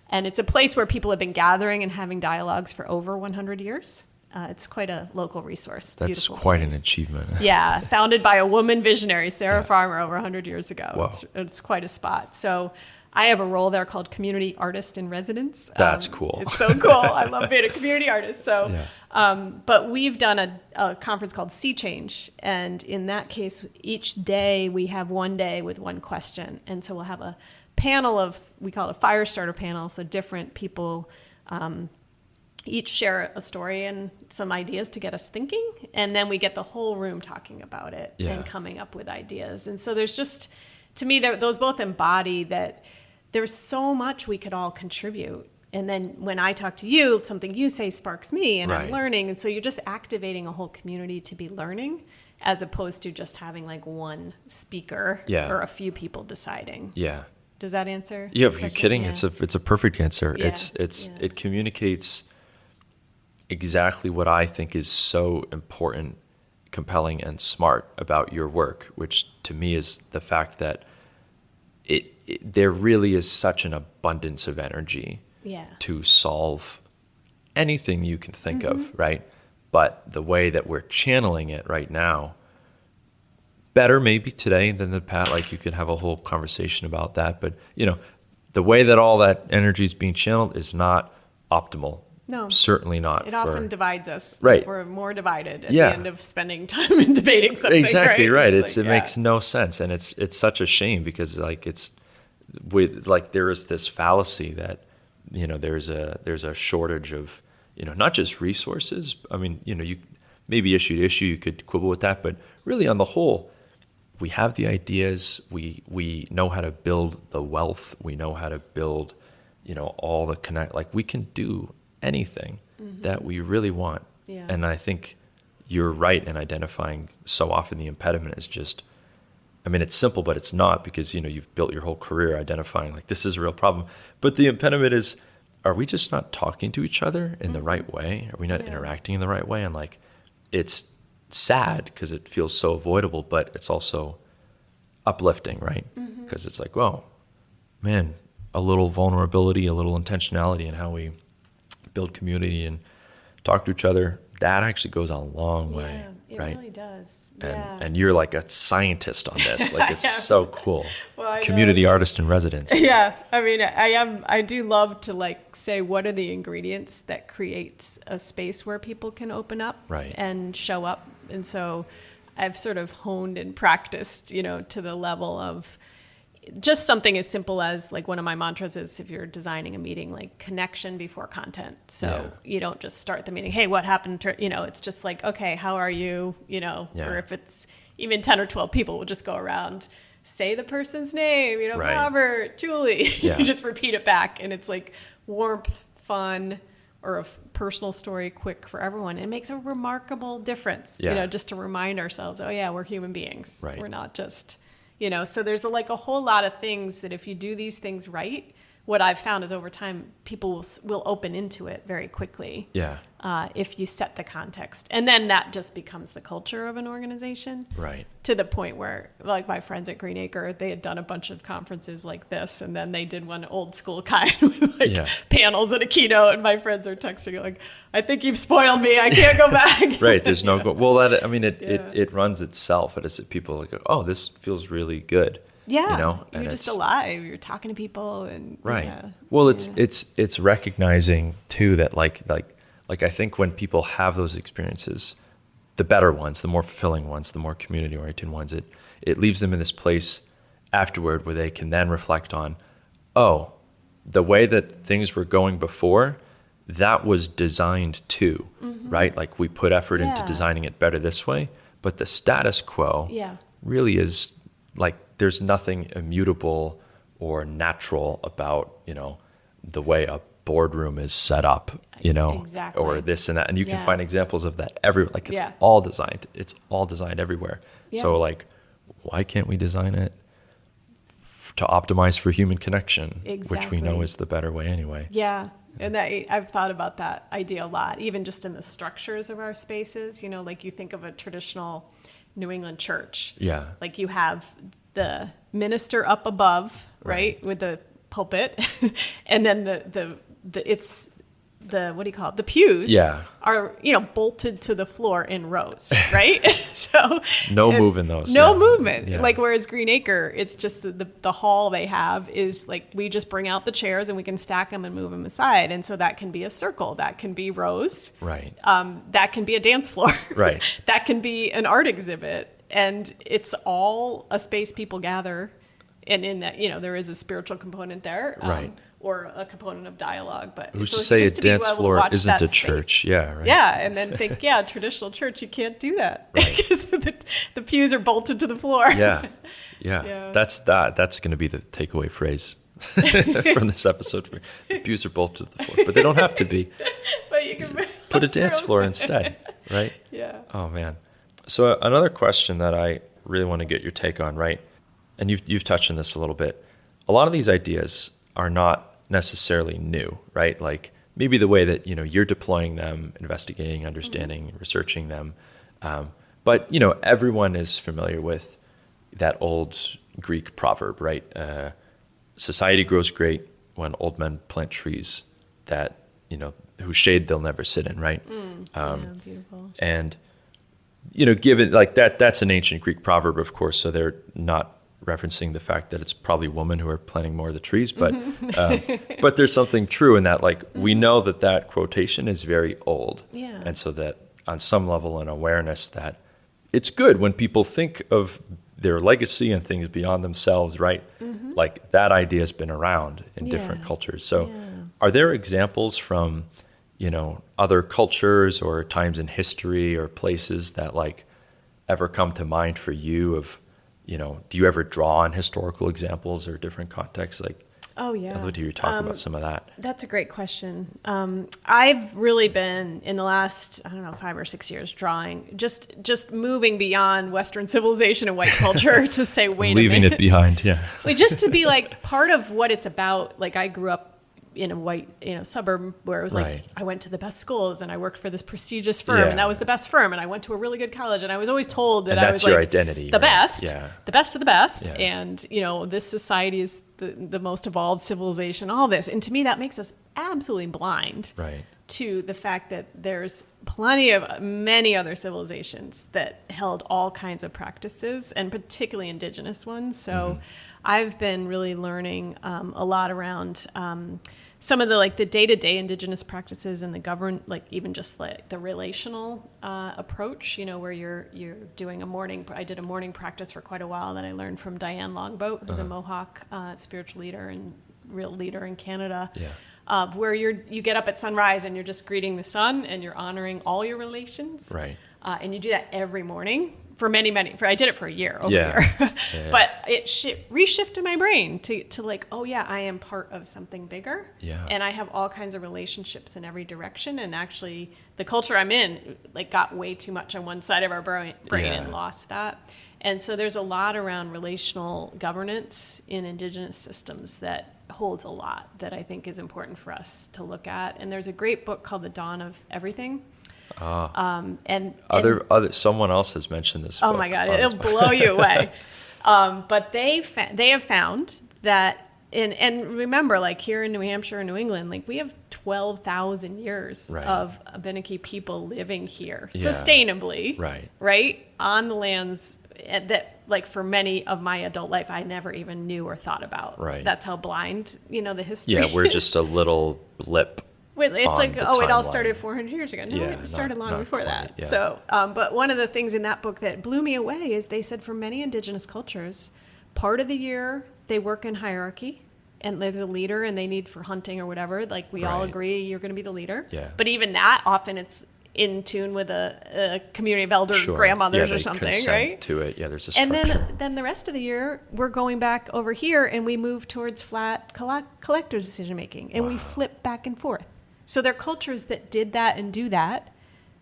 And it's a place where people have been gathering and having dialogues for over 100 years. It's quite a local resource. That's Beautiful quite place. an achievement. Yeah, founded by a woman visionary, Sarah Farmer, over 100 years ago. Wow. It's quite a spot. So I have a role there called Community Artist in Residence. That's cool. It's so cool. I love being a community artist. So, but we've done a conference called Sea Change. And in that case, each day we have one day with one question. And so we'll have a panel of, we call it a fire starter panel. So different people each share a story and some ideas to get us thinking. And then we get the whole room talking about it and coming up with ideas. And so there's just, to me, those both embody that there's so much we could all contribute. And then when I talk to you, something you say sparks me and I'm learning. And so you're just activating a whole community to be learning as opposed to just having like one speaker or a few people deciding. Yeah. Does that answer? Yeah, if you're kidding, it's a perfect answer. Yeah. It communicates exactly what I think is so important, compelling, and smart about your work, which to me is the fact that there really is such an abundance of energy to solve anything you can think of, right? But the way that we're channeling it right now, better maybe today than the past. Like you could have a whole conversation about that, but you know, the way that all that energy is being channeled is not optimal. No, certainly not. It often divides us. Right. We're more divided at the end of spending time in debating something. Exactly right. It makes no sense, and it's such a shame because like there is this fallacy that you know there's a shortage of not just resources. I mean you maybe issue to issue you could quibble with that, but really on the whole, we have the ideas. We know how to build the wealth. We know how to build all the connect. Like we can do anything that we really want. Yeah. And I think you're right in identifying so often the impediment is just, I mean, it's simple, but it's not because, you've built your whole career identifying like this is a real problem. But the impediment is, are we just not talking to each other in the right way? Are we not interacting in the right way? And like, it's sad because it feels so avoidable, but it's also uplifting, right? Because it's like, whoa, man, a little vulnerability, a little intentionality in how we build community and talk to each other, that actually goes a long way, it right? really does. And you're like a scientist on this. Like, it's so cool. Well, I know. Community artist in residence. Yeah, I mean, I do love to like say what are the ingredients that creates a space where people can open up Right. and show up. And so I've sort of honed and practiced, to the level of just something as simple as, like, one of my mantras is, if you're designing a meeting, like, connection before content. So you don't just start the meeting, hey, what happened to, it's just like, okay, how are you, or if it's even 10 or 12 people, we'll just go around, say the person's name, Right. Robert, Julie, Yeah. you just repeat it back, and it's like warmth, fun, or a personal story, quick for everyone. It makes a remarkable difference, Yeah. just to remind ourselves, oh yeah, we're human beings. Right. We're not just, so there's a whole lot of things that if you do these things right, what I've found is over time, people will open into it very quickly. Yeah. If you set the context. And then that just becomes the culture of an organization. Right. To the point where, like, my friends at Greenacre, they had done a bunch of conferences like this, and then they did one old school kind with panels and a keynote, and my friends are texting like, I think you've spoiled me, I can't go back. Right. There's no well, it runs itself. It is people like, oh, this feels really good. Yeah. And you're just alive. You're talking to people, and right. Yeah. Well, it's recognizing too that like I think when people have those experiences, the better ones, the more fulfilling ones, the more community oriented ones, it leaves them in this place afterward where they can then reflect on, oh, the way that things were going before, that was designed too, right? Like, we put effort into designing it better this way, but the status quo really is like, there's nothing immutable or natural about, the way a boardroom is set up, Exactly. or this and that. And you can Yeah. find examples of that everywhere. Like, it's Yeah. all designed. It's all designed everywhere. Yeah. So, like, why can't we design it to optimize for human connection, which we know Exactly. is the better way anyway? Yeah. And I've thought about that idea a lot, even just in the structures of our spaces. Like, you think of a traditional New England church. Yeah. Like, you have the minister up above, right, with the pulpit, and then it's the, what do you call it? The pews are, bolted to the floor in rows, right? So No moving those. no yeah. movement. Yeah. Like, whereas Greenacre, it's just the hall they have is like, we just bring out the chairs and we can stack them and move them aside. And so that can be a circle, that can be rows. Right. That can be a dance floor. Right. That can be an art exhibit. And it's all a space people gather. And in that, there is a spiritual component there. Right. Or a component of dialogue. But Who's so to say a just to be dance able to floor watch isn't that a space. church? Yeah, right. Yeah, and then think, traditional church, you can't do that. Right. Because the pews are bolted to the floor. Yeah. Yeah. That's going to be the takeaway phrase from this episode. The pews are bolted to the floor, but they don't have to be. But you can Put a dance floor instead, right? Yeah. Oh man. So another question that I really want to get your take on, right? And you've touched on this a little bit. A lot of these ideas are not necessarily new, right? Like, maybe the way that you're deploying them, investigating, understanding, researching them, but everyone is familiar with that old Greek proverb, right? Society grows great when old men plant trees that whose shade they'll never sit in, right? Beautiful. And given like that's an ancient Greek proverb, of course, so they're not referencing the fact that it's probably women who are planting more of the trees, but but there's something true in that. Like, we know that quotation is very old, and so that on some level, an awareness that it's good when people think of their legacy and things beyond themselves, right? Like, that idea has been around in different cultures. So, are there examples from other cultures or times in history or places that like ever come to mind for you of, do you ever draw on historical examples or different contexts? Like, Oh, yeah. I'd love to hear you talk about some of that. That's a great question. I've really been, in the last, 5 or 6 years, drawing, just moving beyond Western civilization and white culture to say, wait a minute. Leaving it behind, yeah. Just to be like part of what it's about. Like, I grew up in a white, suburb where it was like, Right. I went to the best schools and I worked for this prestigious firm Yeah. and that was the best firm and I went to a really good college and I was always told that And I that's was your like identity, the right? best, Yeah. the best of the best. Yeah. And, this society is the most evolved civilization, all this. And to me, that makes us absolutely blind Right. to the fact that there's many other civilizations that held all kinds of practices, and particularly indigenous ones. So I've been really learning a lot around some of the day-to-day indigenous practices and the even just like the relational approach, where you're doing I did a morning practice for quite a while that I learned from Diane Longboat, who's a Mohawk spiritual leader and real leader in Canada. Yeah. Where you get up at sunrise and you're just greeting the sun and you're honoring all your relations. Right. And you do that every morning for I did it for a year over Yeah. here. Yeah. But it reshifted my brain to like, oh yeah, I am part of something bigger. Yeah. And I have all kinds of relationships in every direction. And actually the culture I'm in got way too much on one side of our brain Yeah. and lost that. And so there's a lot around relational governance in indigenous systems that holds a lot that I think is important for us to look at. And there's a great book called The Dawn of Everything. And Someone else has mentioned this. oh book my God, on this it'll podcast. blow you away. But they have found that, and remember, like here in New Hampshire and New England, like we have 12,000 years Right. of Abenaki people living here Yeah. sustainably, Right. on the lands that, like for many of my adult life, I never even knew or thought about. Right. That's how blind, the history Yeah, we're is. just a little blip. Wait, it's on like, the it all timeline. started 400 years ago. No, Yeah, it started long not before quite, that. yeah. So, but one of the things in that book that blew me away is they said for many indigenous cultures, part of the year they work in hierarchy and there's a leader and they need for hunting or whatever. Like we all Right. agree you're going to be the leader. Yeah. But even that, often it's in tune with a community of elder Sure. grandmothers Yeah, or they something, consent right? to it. Yeah, there's a And structure. then the rest of the year, we're going back over here and we move towards flat collective decision making and we flip back and forth. So there are cultures that did that and do that,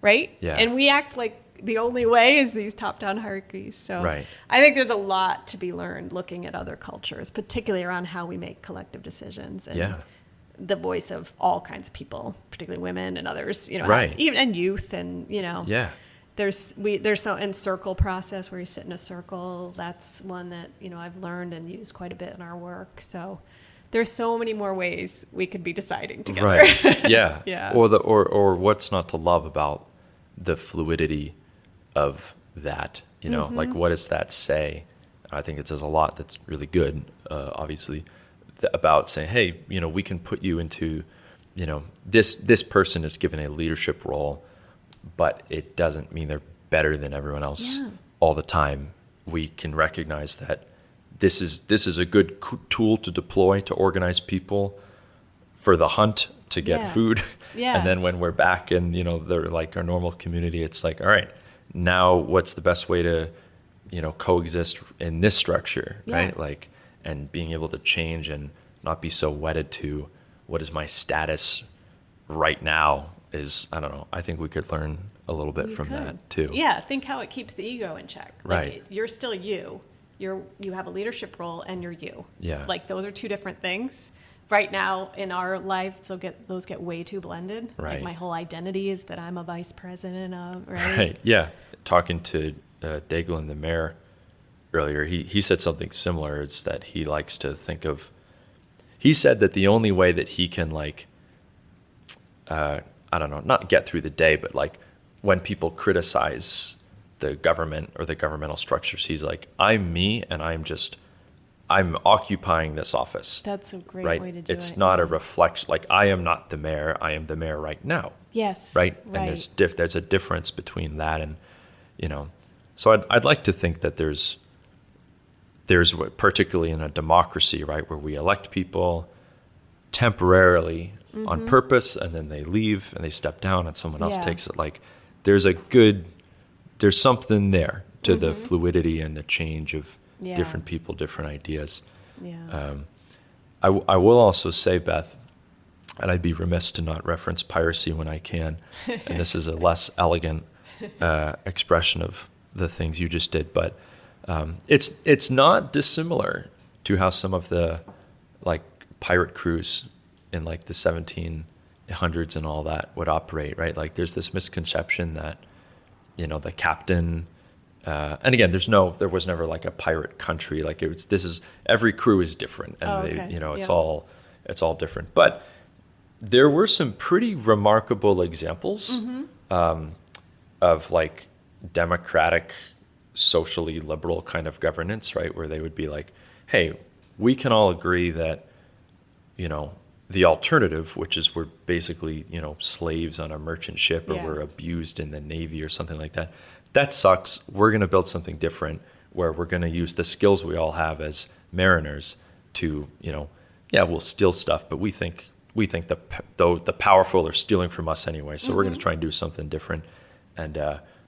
right? Yeah. And we act like the only way is these top-down hierarchies. So Right. I think there's a lot to be learned looking at other cultures, particularly around how we make collective decisions and Yeah. the voice of all kinds of people, particularly women and others, Right. even and youth and Yeah. there's so in circle process where you sit in a circle. That's one that I've learned and used quite a bit in our work. So there's so many more ways we could be deciding together. Right. Yeah. Yeah. Or what's not to love about the fluidity of that? Mm-hmm. Like what does that say? I think it says a lot. That's really good. Obviously, about saying, hey, we can put you into, this person is given a leadership role, but it doesn't mean they're better than everyone else Yeah. all the time. We can recognize that this is a good tool to deploy to organize people for the hunt to get Yeah. food. Yeah. And then when we're back in, they're like our normal community, it's like, all right, now what's the best way to, coexist in this structure, Yeah. right? Like, and being able to change and not be so wedded to what is my status right now is, I don't know. I think we could learn a little bit from that too. Yeah, think how it keeps the ego in check. Right. Like, you're still you. You have a leadership role and you're you. Yeah. Like those are two different things. Right now in our life, those get way too blended. Right. Like my whole identity is that I'm a vice president of, right? Right. Yeah. Talking to Daglin, the mayor, earlier, he said something similar. It's that he likes to think of. He said that the only way that he can I don't know, not get through the day, but like when people criticize the government or the governmental structures, he's like, I'm me, and I'm occupying this office. That's a great right. way to do it. It's not a reflection. Like I am not the mayor. I am the mayor right now. Yes. Right. And there's a difference between that and, so I'd like to think that there's particularly in a democracy, right, where we elect people temporarily on purpose and then they leave and they step down and someone else Yeah. takes it. Like there's something there to the fluidity and the change of Yeah. different people, different ideas. Yeah. I will also say, Beth, and I'd be remiss to not reference piracy when I can, and this is a less elegant expression of the things you just did, but it's not dissimilar to how some of the like pirate crews in like the 1700s and all that would operate, right? Like there's this misconception that, you know, the captain, and again, there was never like a pirate country. Like every crew is different, and okay. you know, it's Yeah. all different. But there were some pretty remarkable examples of like democratic, socially liberal kind of governance, right? Where they would be like, hey, we can all agree that, you know, the alternative, which is we're basically, you know, slaves on a merchant ship, or Yeah. we're abused in the Navy or something like that. That sucks. We're going to build something different where we're going to use the skills we all have as mariners to, you know, yeah, we'll steal stuff, but we think the powerful are stealing from us anyway. So we're going to try and do something different. And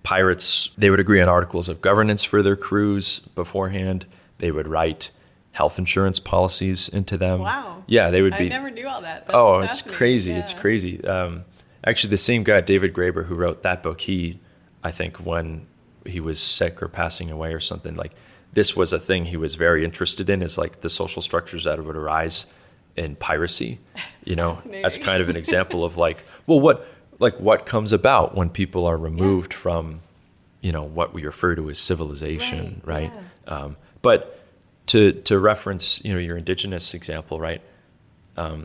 pirates, they would agree on articles of governance for their crews beforehand. They would write health insurance policies into them. Wow. Yeah, they would I be. never knew all that. That's Oh, it's fascinating. crazy. Yeah. It's crazy. Actually, the same guy, David Graeber, who wrote that book, I think when he was sick or passing away or something, like this was a thing he was very interested in, is like the social structures that would arise in piracy, you know, as kind of an example of like, well, what comes about when people are removed from, you know, what we refer to as civilization, right? Yeah. But to reference, you know, your indigenous example, right?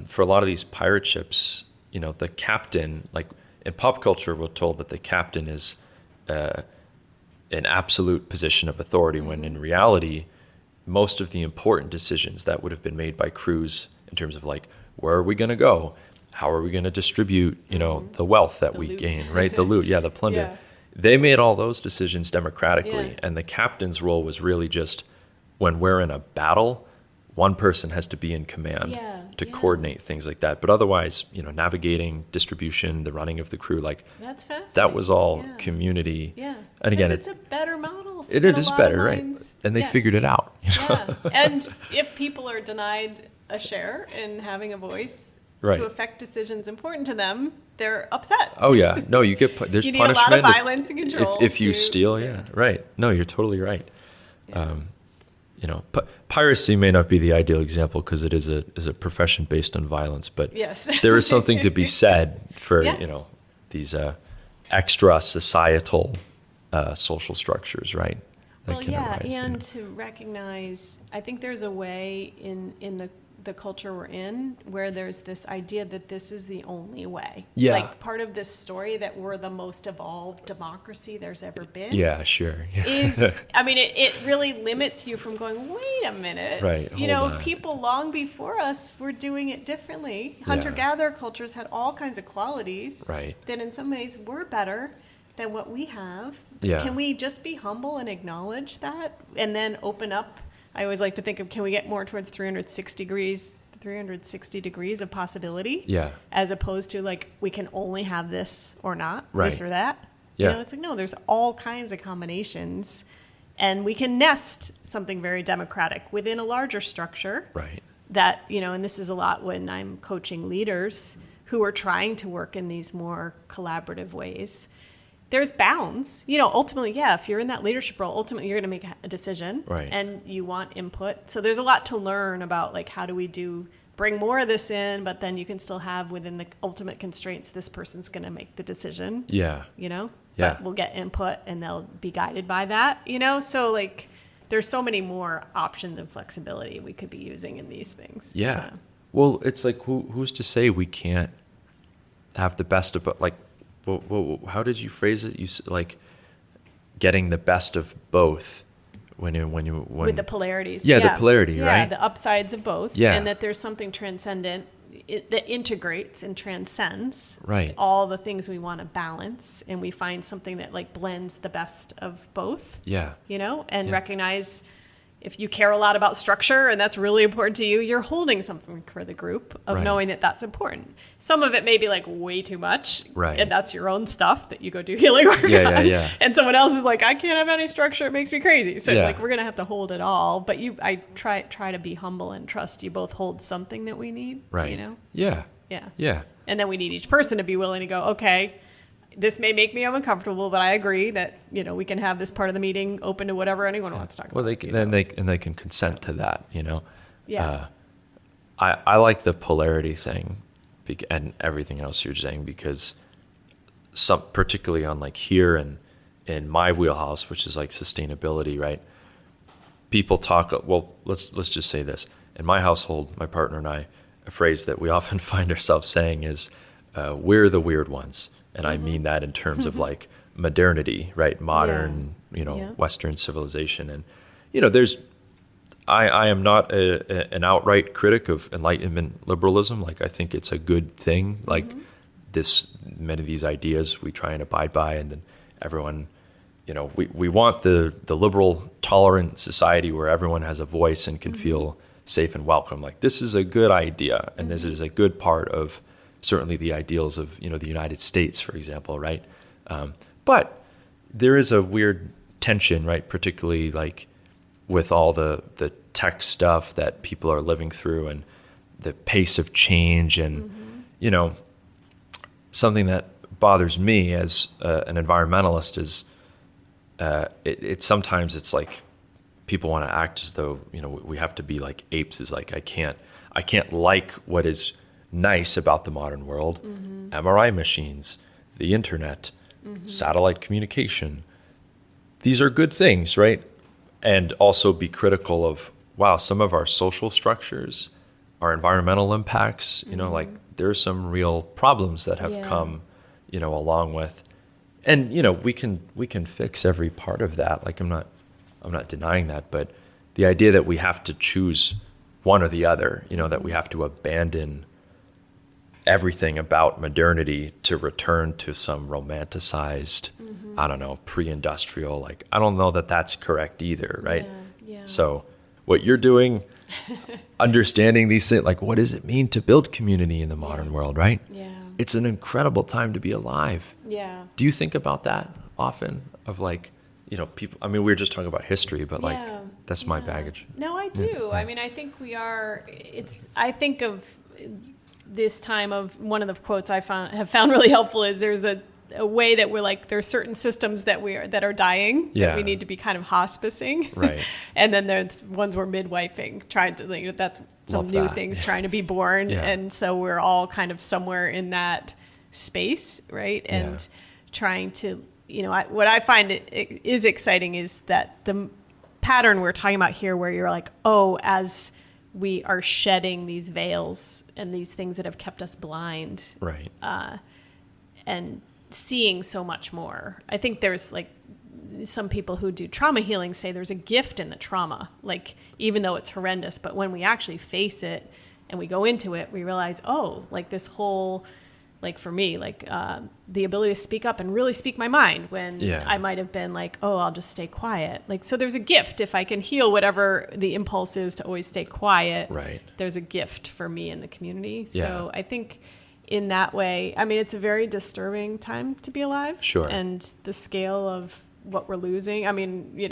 For a lot of these pirate ships, you know, the captain, like in pop culture, we're told that the captain is an absolute position of authority, when in reality, most of the important decisions that would have been made by crews in terms of like, where are we going to go? How are we going to distribute, you know, the wealth that we loot. gain, right? The loot, the plunder. Yeah. They made all those decisions democratically. Yeah. And the captain's role was really just, when we're in a battle, one person has to be in command to coordinate things like that. But otherwise, you know, navigating, distribution, the running of the crew, like That's fascinating. that was all Yeah. community. Yeah. And again, it's a better model. it in a is lot better, of right? minds. And they Yeah. figured it out. You know? Yeah. And if people are denied a share in having a voice Right. to affect decisions important to them, they're upset. Oh yeah, no, you get there's You need a lot of punishment violence and control if you to- steal. Yeah, right. No, you're totally right. You know, piracy may not be the ideal example because it is a profession based on violence, but Yes. there is something to be said for Yeah. you know these extra societal social structures, right? That Well, can yeah, arise, you know. and to recognize, I think there's a way in the culture we're in where there's this idea that this is the only way. Yeah. Like part of this story that we're the most evolved democracy there's ever been. Yeah, sure. Yeah. Is, I mean, it really limits you from going, wait a minute. Right, You know, hold on. people long before us were doing it differently. Hunter-gatherer cultures had all kinds of qualities Right. that in some ways were better than what we have. Yeah. Can we just be humble and acknowledge that and then open up? I always like to think of, can we get more towards 360 degrees of possibility? Yeah. As opposed to like, we can only have this or not, this Right. or that. Yeah. You know, it's like, no, there's all kinds of combinations. And we can nest something very democratic within a larger structure Right. that, you know, and this is a lot when I'm coaching leaders who are trying to work in these more collaborative ways. There's bounds, you know, ultimately, yeah, if you're in that leadership role, ultimately you're going to make a decision Right. and you want input. So there's a lot to learn about like, how do we bring more of this in, but then you can still have within the ultimate constraints, this person's going to make the decision, Yeah. you know, Yeah. but we'll get input and they'll be guided by that, you know? So like, there's so many more options and flexibility we could be using in these things. Yeah. Well, it's like who's to say we can't have the best of like. Well, how did you phrase it? Like getting the best of both when With the polarities. Yeah, the polarity, yeah, right? the upsides of both. Yeah. And that there's something transcendent that integrates and transcends Right. all the things we want to balance. And we find something that like blends the best of both, Yeah. you know, and Yeah. recognize if you care a lot about structure and that's really important to you, you're holding something for the group of Right. knowing that that's important. Some of it may be like way too much. Right. And that's your own stuff that you go do healing work Yeah, on. yeah. And someone else is like, I can't have any structure. It makes me crazy. So Yeah. like, we're going to have to hold it all. But I try to be humble and trust you both hold something that we need. Right. You know? Yeah. Yeah. Yeah. And then we need each person to be willing to go, okay, this may make me uncomfortable, but I agree that, you know, we can have this part of the meeting open to whatever anyone wants to talk Well, about. they can, you know? then they can consent to that. You know. Yeah. I like the polarity thing and everything else you're saying, because some, particularly on like here and in my wheelhouse, which is like sustainability, right? People talk, well, let's just say this. In my household, my partner and I, a phrase that we often find ourselves saying is, we're the weird ones. And I mean that in terms of like modernity, right? Modern, Western civilization. And, I am not an outright critic of Enlightenment liberalism. Like, I think it's a good thing. Like many of these ideas we try and abide by, and then everyone, we want the liberal, tolerant society where everyone has a voice and can feel safe and welcome. Like, this is a good idea, and this is a good part of certainly the ideals of, the United States, for example, right? But there is a weird tension, right? Particularly like with all the tech stuff that people are living through and the pace of change, and, something that bothers me as an environmentalist is it sometimes it's like people want to act as though, we have to be like apes. Is like, I can't like what is nice about the modern world, MRI machines, the internet, satellite communication. These are good things, right? And also be critical of, wow, some of our social structures, our environmental impacts, like there's some real problems that have come, along with, and, we can fix every part of that. Like, I'm not denying that, but the idea that we have to choose one or the other, that we have to abandon everything about modernity to return to some romanticized, I don't know, pre-industrial, like, I don't know that that's correct either, right? Yeah. So what you're doing, understanding these things, like, what does it mean to build community in the modern world, right? Yeah. It's an incredible time to be alive. Yeah. Do you think about that often, of like, people, I mean, we were just talking about history, but like, that's my baggage. No, I do. I mean, I think I think of this time of, one of the quotes I have found really helpful is, there's a way that we're like, there's certain systems that are dying, that we need to be kind of hospicing. Right. And then there's ones we're midwifing, trying to, that's some new things trying to be born. Yeah. And so we're all kind of somewhere in that space, right? And trying to, what I find it is exciting is that the pattern we're talking about here, where you're like, oh, as we are shedding these veils and these things that have kept us blind, right? And seeing so much more. I think there's like, some people who do trauma healing say there's a gift in the trauma, like, even though it's horrendous, but when we actually face it and we go into it, we realize, oh, like this whole, like for me, like the ability to speak up and really speak my mind when I might have been like, oh, I'll just stay quiet. Like, so there's a gift. If I can heal whatever the impulse is to always stay quiet, right, there's a gift for me in the community. Yeah. So I think in that way, I mean, it's a very disturbing time to be alive. Sure. And the scale of what we're losing, I mean,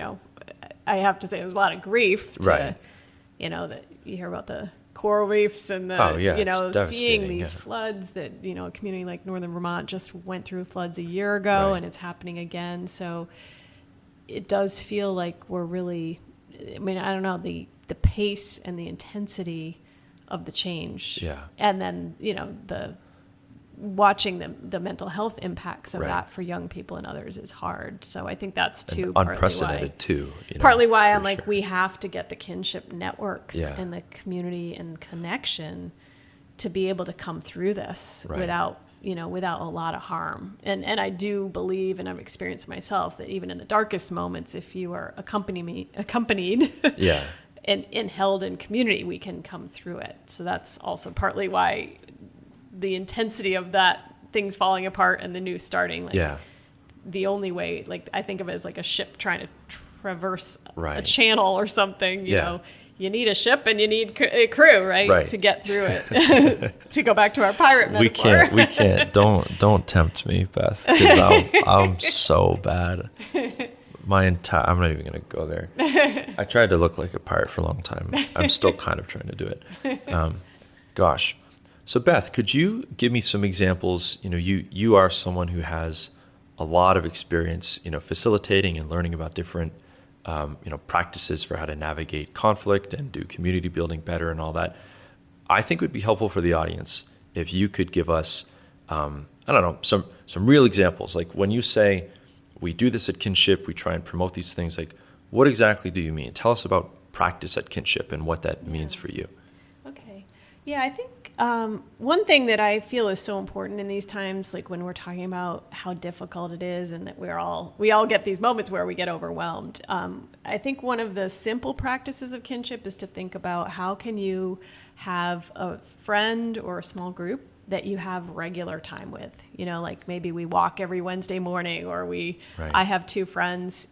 I have to say there's a lot of grief to, that you hear about the coral reefs and the, seeing these floods that, a community like Northern Vermont just went through floods a year ago, and it's happening again. So it does feel like we're really, I mean, I don't know, the pace and the intensity of the change. Yeah. And then, the watching the mental health impacts of that for young people and others is hard. So I think that's too unprecedented too. Partly why I'm like, we have to get the kinship networks and the community and connection to be able to come through this without a lot of harm. And I do believe, and I've experienced myself, that even in the darkest moments, if you are accompanied and held in community, we can come through it. So that's also partly why the intensity of that, things falling apart and the new starting, like the only way, like I think of it as like a ship trying to traverse a channel or something, you know, you need a ship and you need a crew, right? To get through it. To go back to our pirate metaphor. We can't, don't tempt me, Beth, because I'm so bad. I'm not even going to go there. I tried to look like a pirate for a long time. I'm still kind of trying to do it. Gosh. So Beth, could you give me some examples? You are someone who has a lot of experience, facilitating and learning about different, practices for how to navigate conflict and do community building better and all that. I think it would be helpful for the audience if you could give us, I don't know, some real examples. Like when you say we do this at Kinship, we try and promote these things. Like, what exactly do you mean? Tell us about practice at Kinship and what that means for you. Okay. Yeah, I think one thing that I feel is so important in these times, like when we're talking about how difficult it is and that we all get these moments where we get overwhelmed. I think one of the simple practices of Kinship is to think about how can you have a friend or a small group that you have regular time with. You know, like maybe we walk every Wednesday morning, or I have two friends.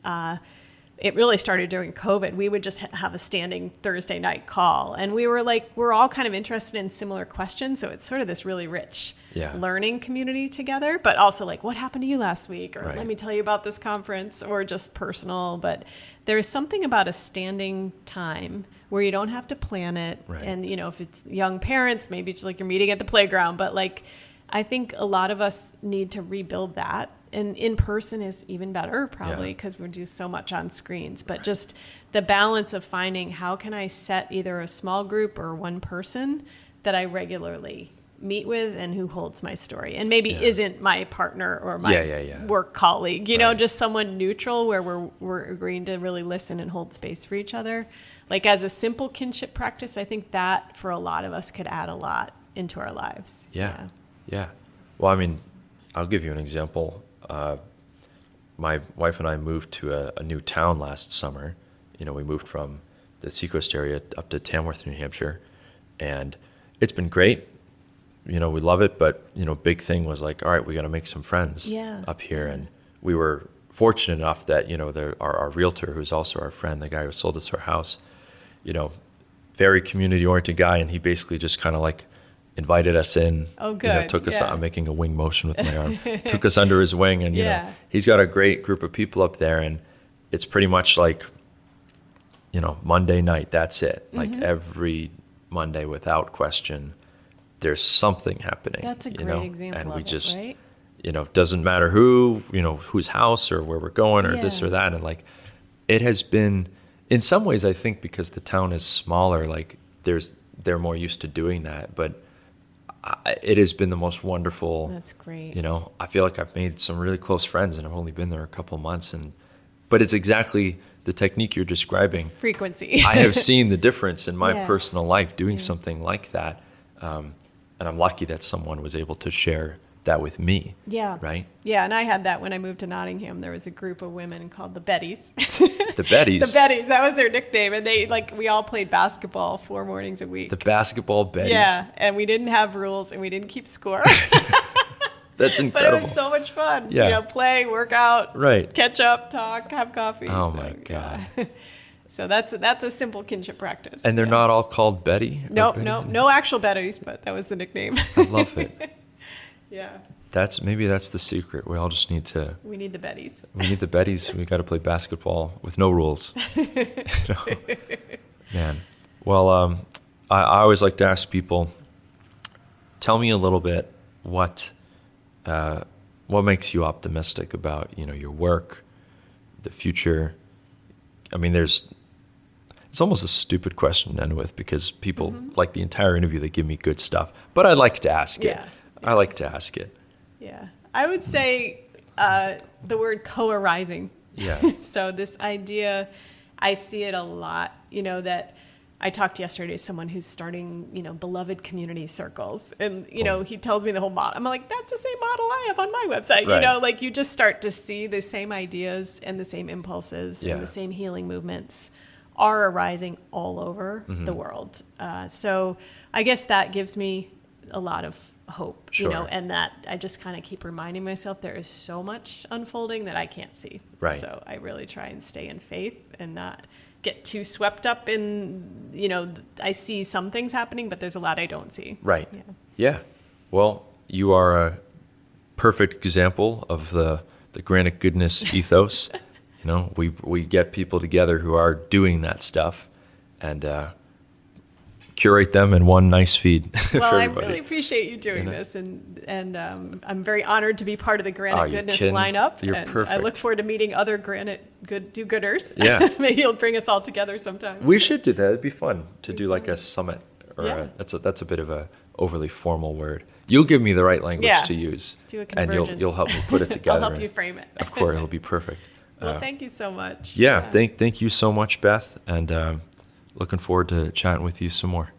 It really started during COVID. We would just have a standing Thursday night call. And we're all kind of interested in similar questions. So it's sort of this really rich learning community together, but also like, what happened to you last week? Or let me tell you about this conference, or just personal. But there's something about a standing time where you don't have to plan it. Right. And, you know, if it's young parents, maybe it's like you're meeting at the playground. But like, I think a lot of us need to rebuild that. And in person is even better, probably, because we do so much on screens. But just the balance of finding how can I set either a small group or one person that I regularly meet with and who holds my story. And maybe isn't my partner or my work colleague, you know, just someone neutral where we're agreeing to really listen and hold space for each other. Like as a simple kinship practice, I think that for a lot of us could add a lot into our lives. Yeah. Well, I mean, I'll give you an example. My wife and I moved to a new town last summer. You know, we moved from the Seacoast area up to Tamworth, New Hampshire, and it's been great. You know, we love it, but, you know, big thing was like, all right, we got to make some friends up here. And we were fortunate enough that, you know, our realtor, who's also our friend, the guy who sold us our house, you know, very community-oriented guy, and he basically just kind of like invited us in. Oh, good. You know, took us. I'm making a wing motion with my arm. Took us under his wing, and you know, he's got a great group of people up there, and it's pretty much like, you know, Monday night. That's it. Like every Monday, without question, there's something happening. That's a great example. And we of just, it, right? You know, doesn't matter who, you know, whose house or where we're going or this or that, and like, it has been. In some ways, I think because the town is smaller, like they're more used to doing that, but. It has been the most wonderful. That's great. You know, I feel like I've made some really close friends, and I've only been there a couple months, but it's exactly the technique you're describing. Frequency. I have seen the difference in my personal life doing something like that, and I'm lucky that someone was able to share that with me. Yeah. Right? Yeah, and I had that when I moved to Nottingham. There was a group of women called the Bettys. The Bettys? The Bettys, that was their nickname. And they, like, we all played basketball 4 mornings a week. The basketball Bettys? Yeah, and we didn't have rules, and we didn't keep score. That's incredible. But it was so much fun. Yeah. You know, play, work out, catch up, talk, have coffee. Oh, my God. Yeah. So that's a simple kinship practice. And they're not all called Betty? Nope, no actual Bettys, but that was the nickname. I love it. Yeah. Maybe that's the secret. We all just need to. We need the Bettys. We need the Bettys. We got to play basketball with no rules. You know? Man. Well, I always like to ask people. Tell me a little bit what makes you optimistic about, you know, your work, the future. I mean, it's almost a stupid question to end with, because people like the entire interview, they give me good stuff, but I like to ask it. I like to ask it. Yeah. I would say the word co-arising. Yeah. So this idea, I see it a lot, you know, that I talked yesterday to someone who's starting, you know, beloved community circles. And, you know, he tells me the whole model. I'm like, that's the same model I have on my website. Right. You know, like you just start to see the same ideas and the same impulses and the same healing movements are arising all over the world. So I guess that gives me a lot of hope, you know, and that I just kind of keep reminding myself there is so much unfolding that I can't see. Right. So I really try and stay in faith and not get too swept up in, you know, I see some things happening, but there's a lot I don't see. Right. Yeah. Well, you are a perfect example of the Granite Goodness ethos. You know, we get people together who are doing that stuff and curate them in one nice feed for everybody. Well, I really appreciate you doing this, and I'm very honored to be part of the Granite Goodness lineup. You're and perfect. I look forward to meeting other Granite do-gooders. Yeah. Maybe you'll bring us all together sometime. We should do that. It'd be fun to do like a summit, or that's a bit of a overly formal word. You'll give me the right language Yeah. to use, Do a and convergence. you'll help me put it together. I'll help you frame it. Of course, it'll be perfect. Well, thank you so much. Yeah, thank you so much, Beth, and looking forward to chatting with you some more.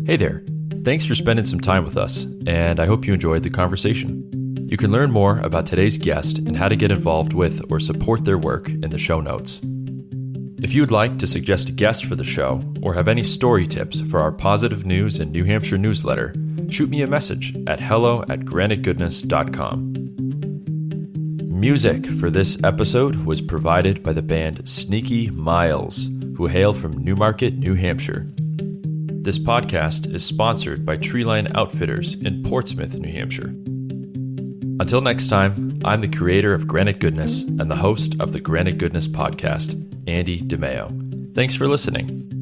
Hey there. Thanks for spending some time with us, and I hope you enjoyed the conversation. You can learn more about today's guest and how to get involved with or support their work in the show notes. If you would like to suggest a guest for the show or have any story tips for our Positive News in New Hampshire newsletter, shoot me a message at hello@granitegoodness.com. Music for this episode was provided by the band Sneaky Miles, who hail from Newmarket, New Hampshire. This podcast is sponsored by Treeline Outfitters in Portsmouth, New Hampshire. Until next time, I'm the creator of Granite Goodness and the host of the Granite Goodness podcast, Andy DeMeo. Thanks for listening.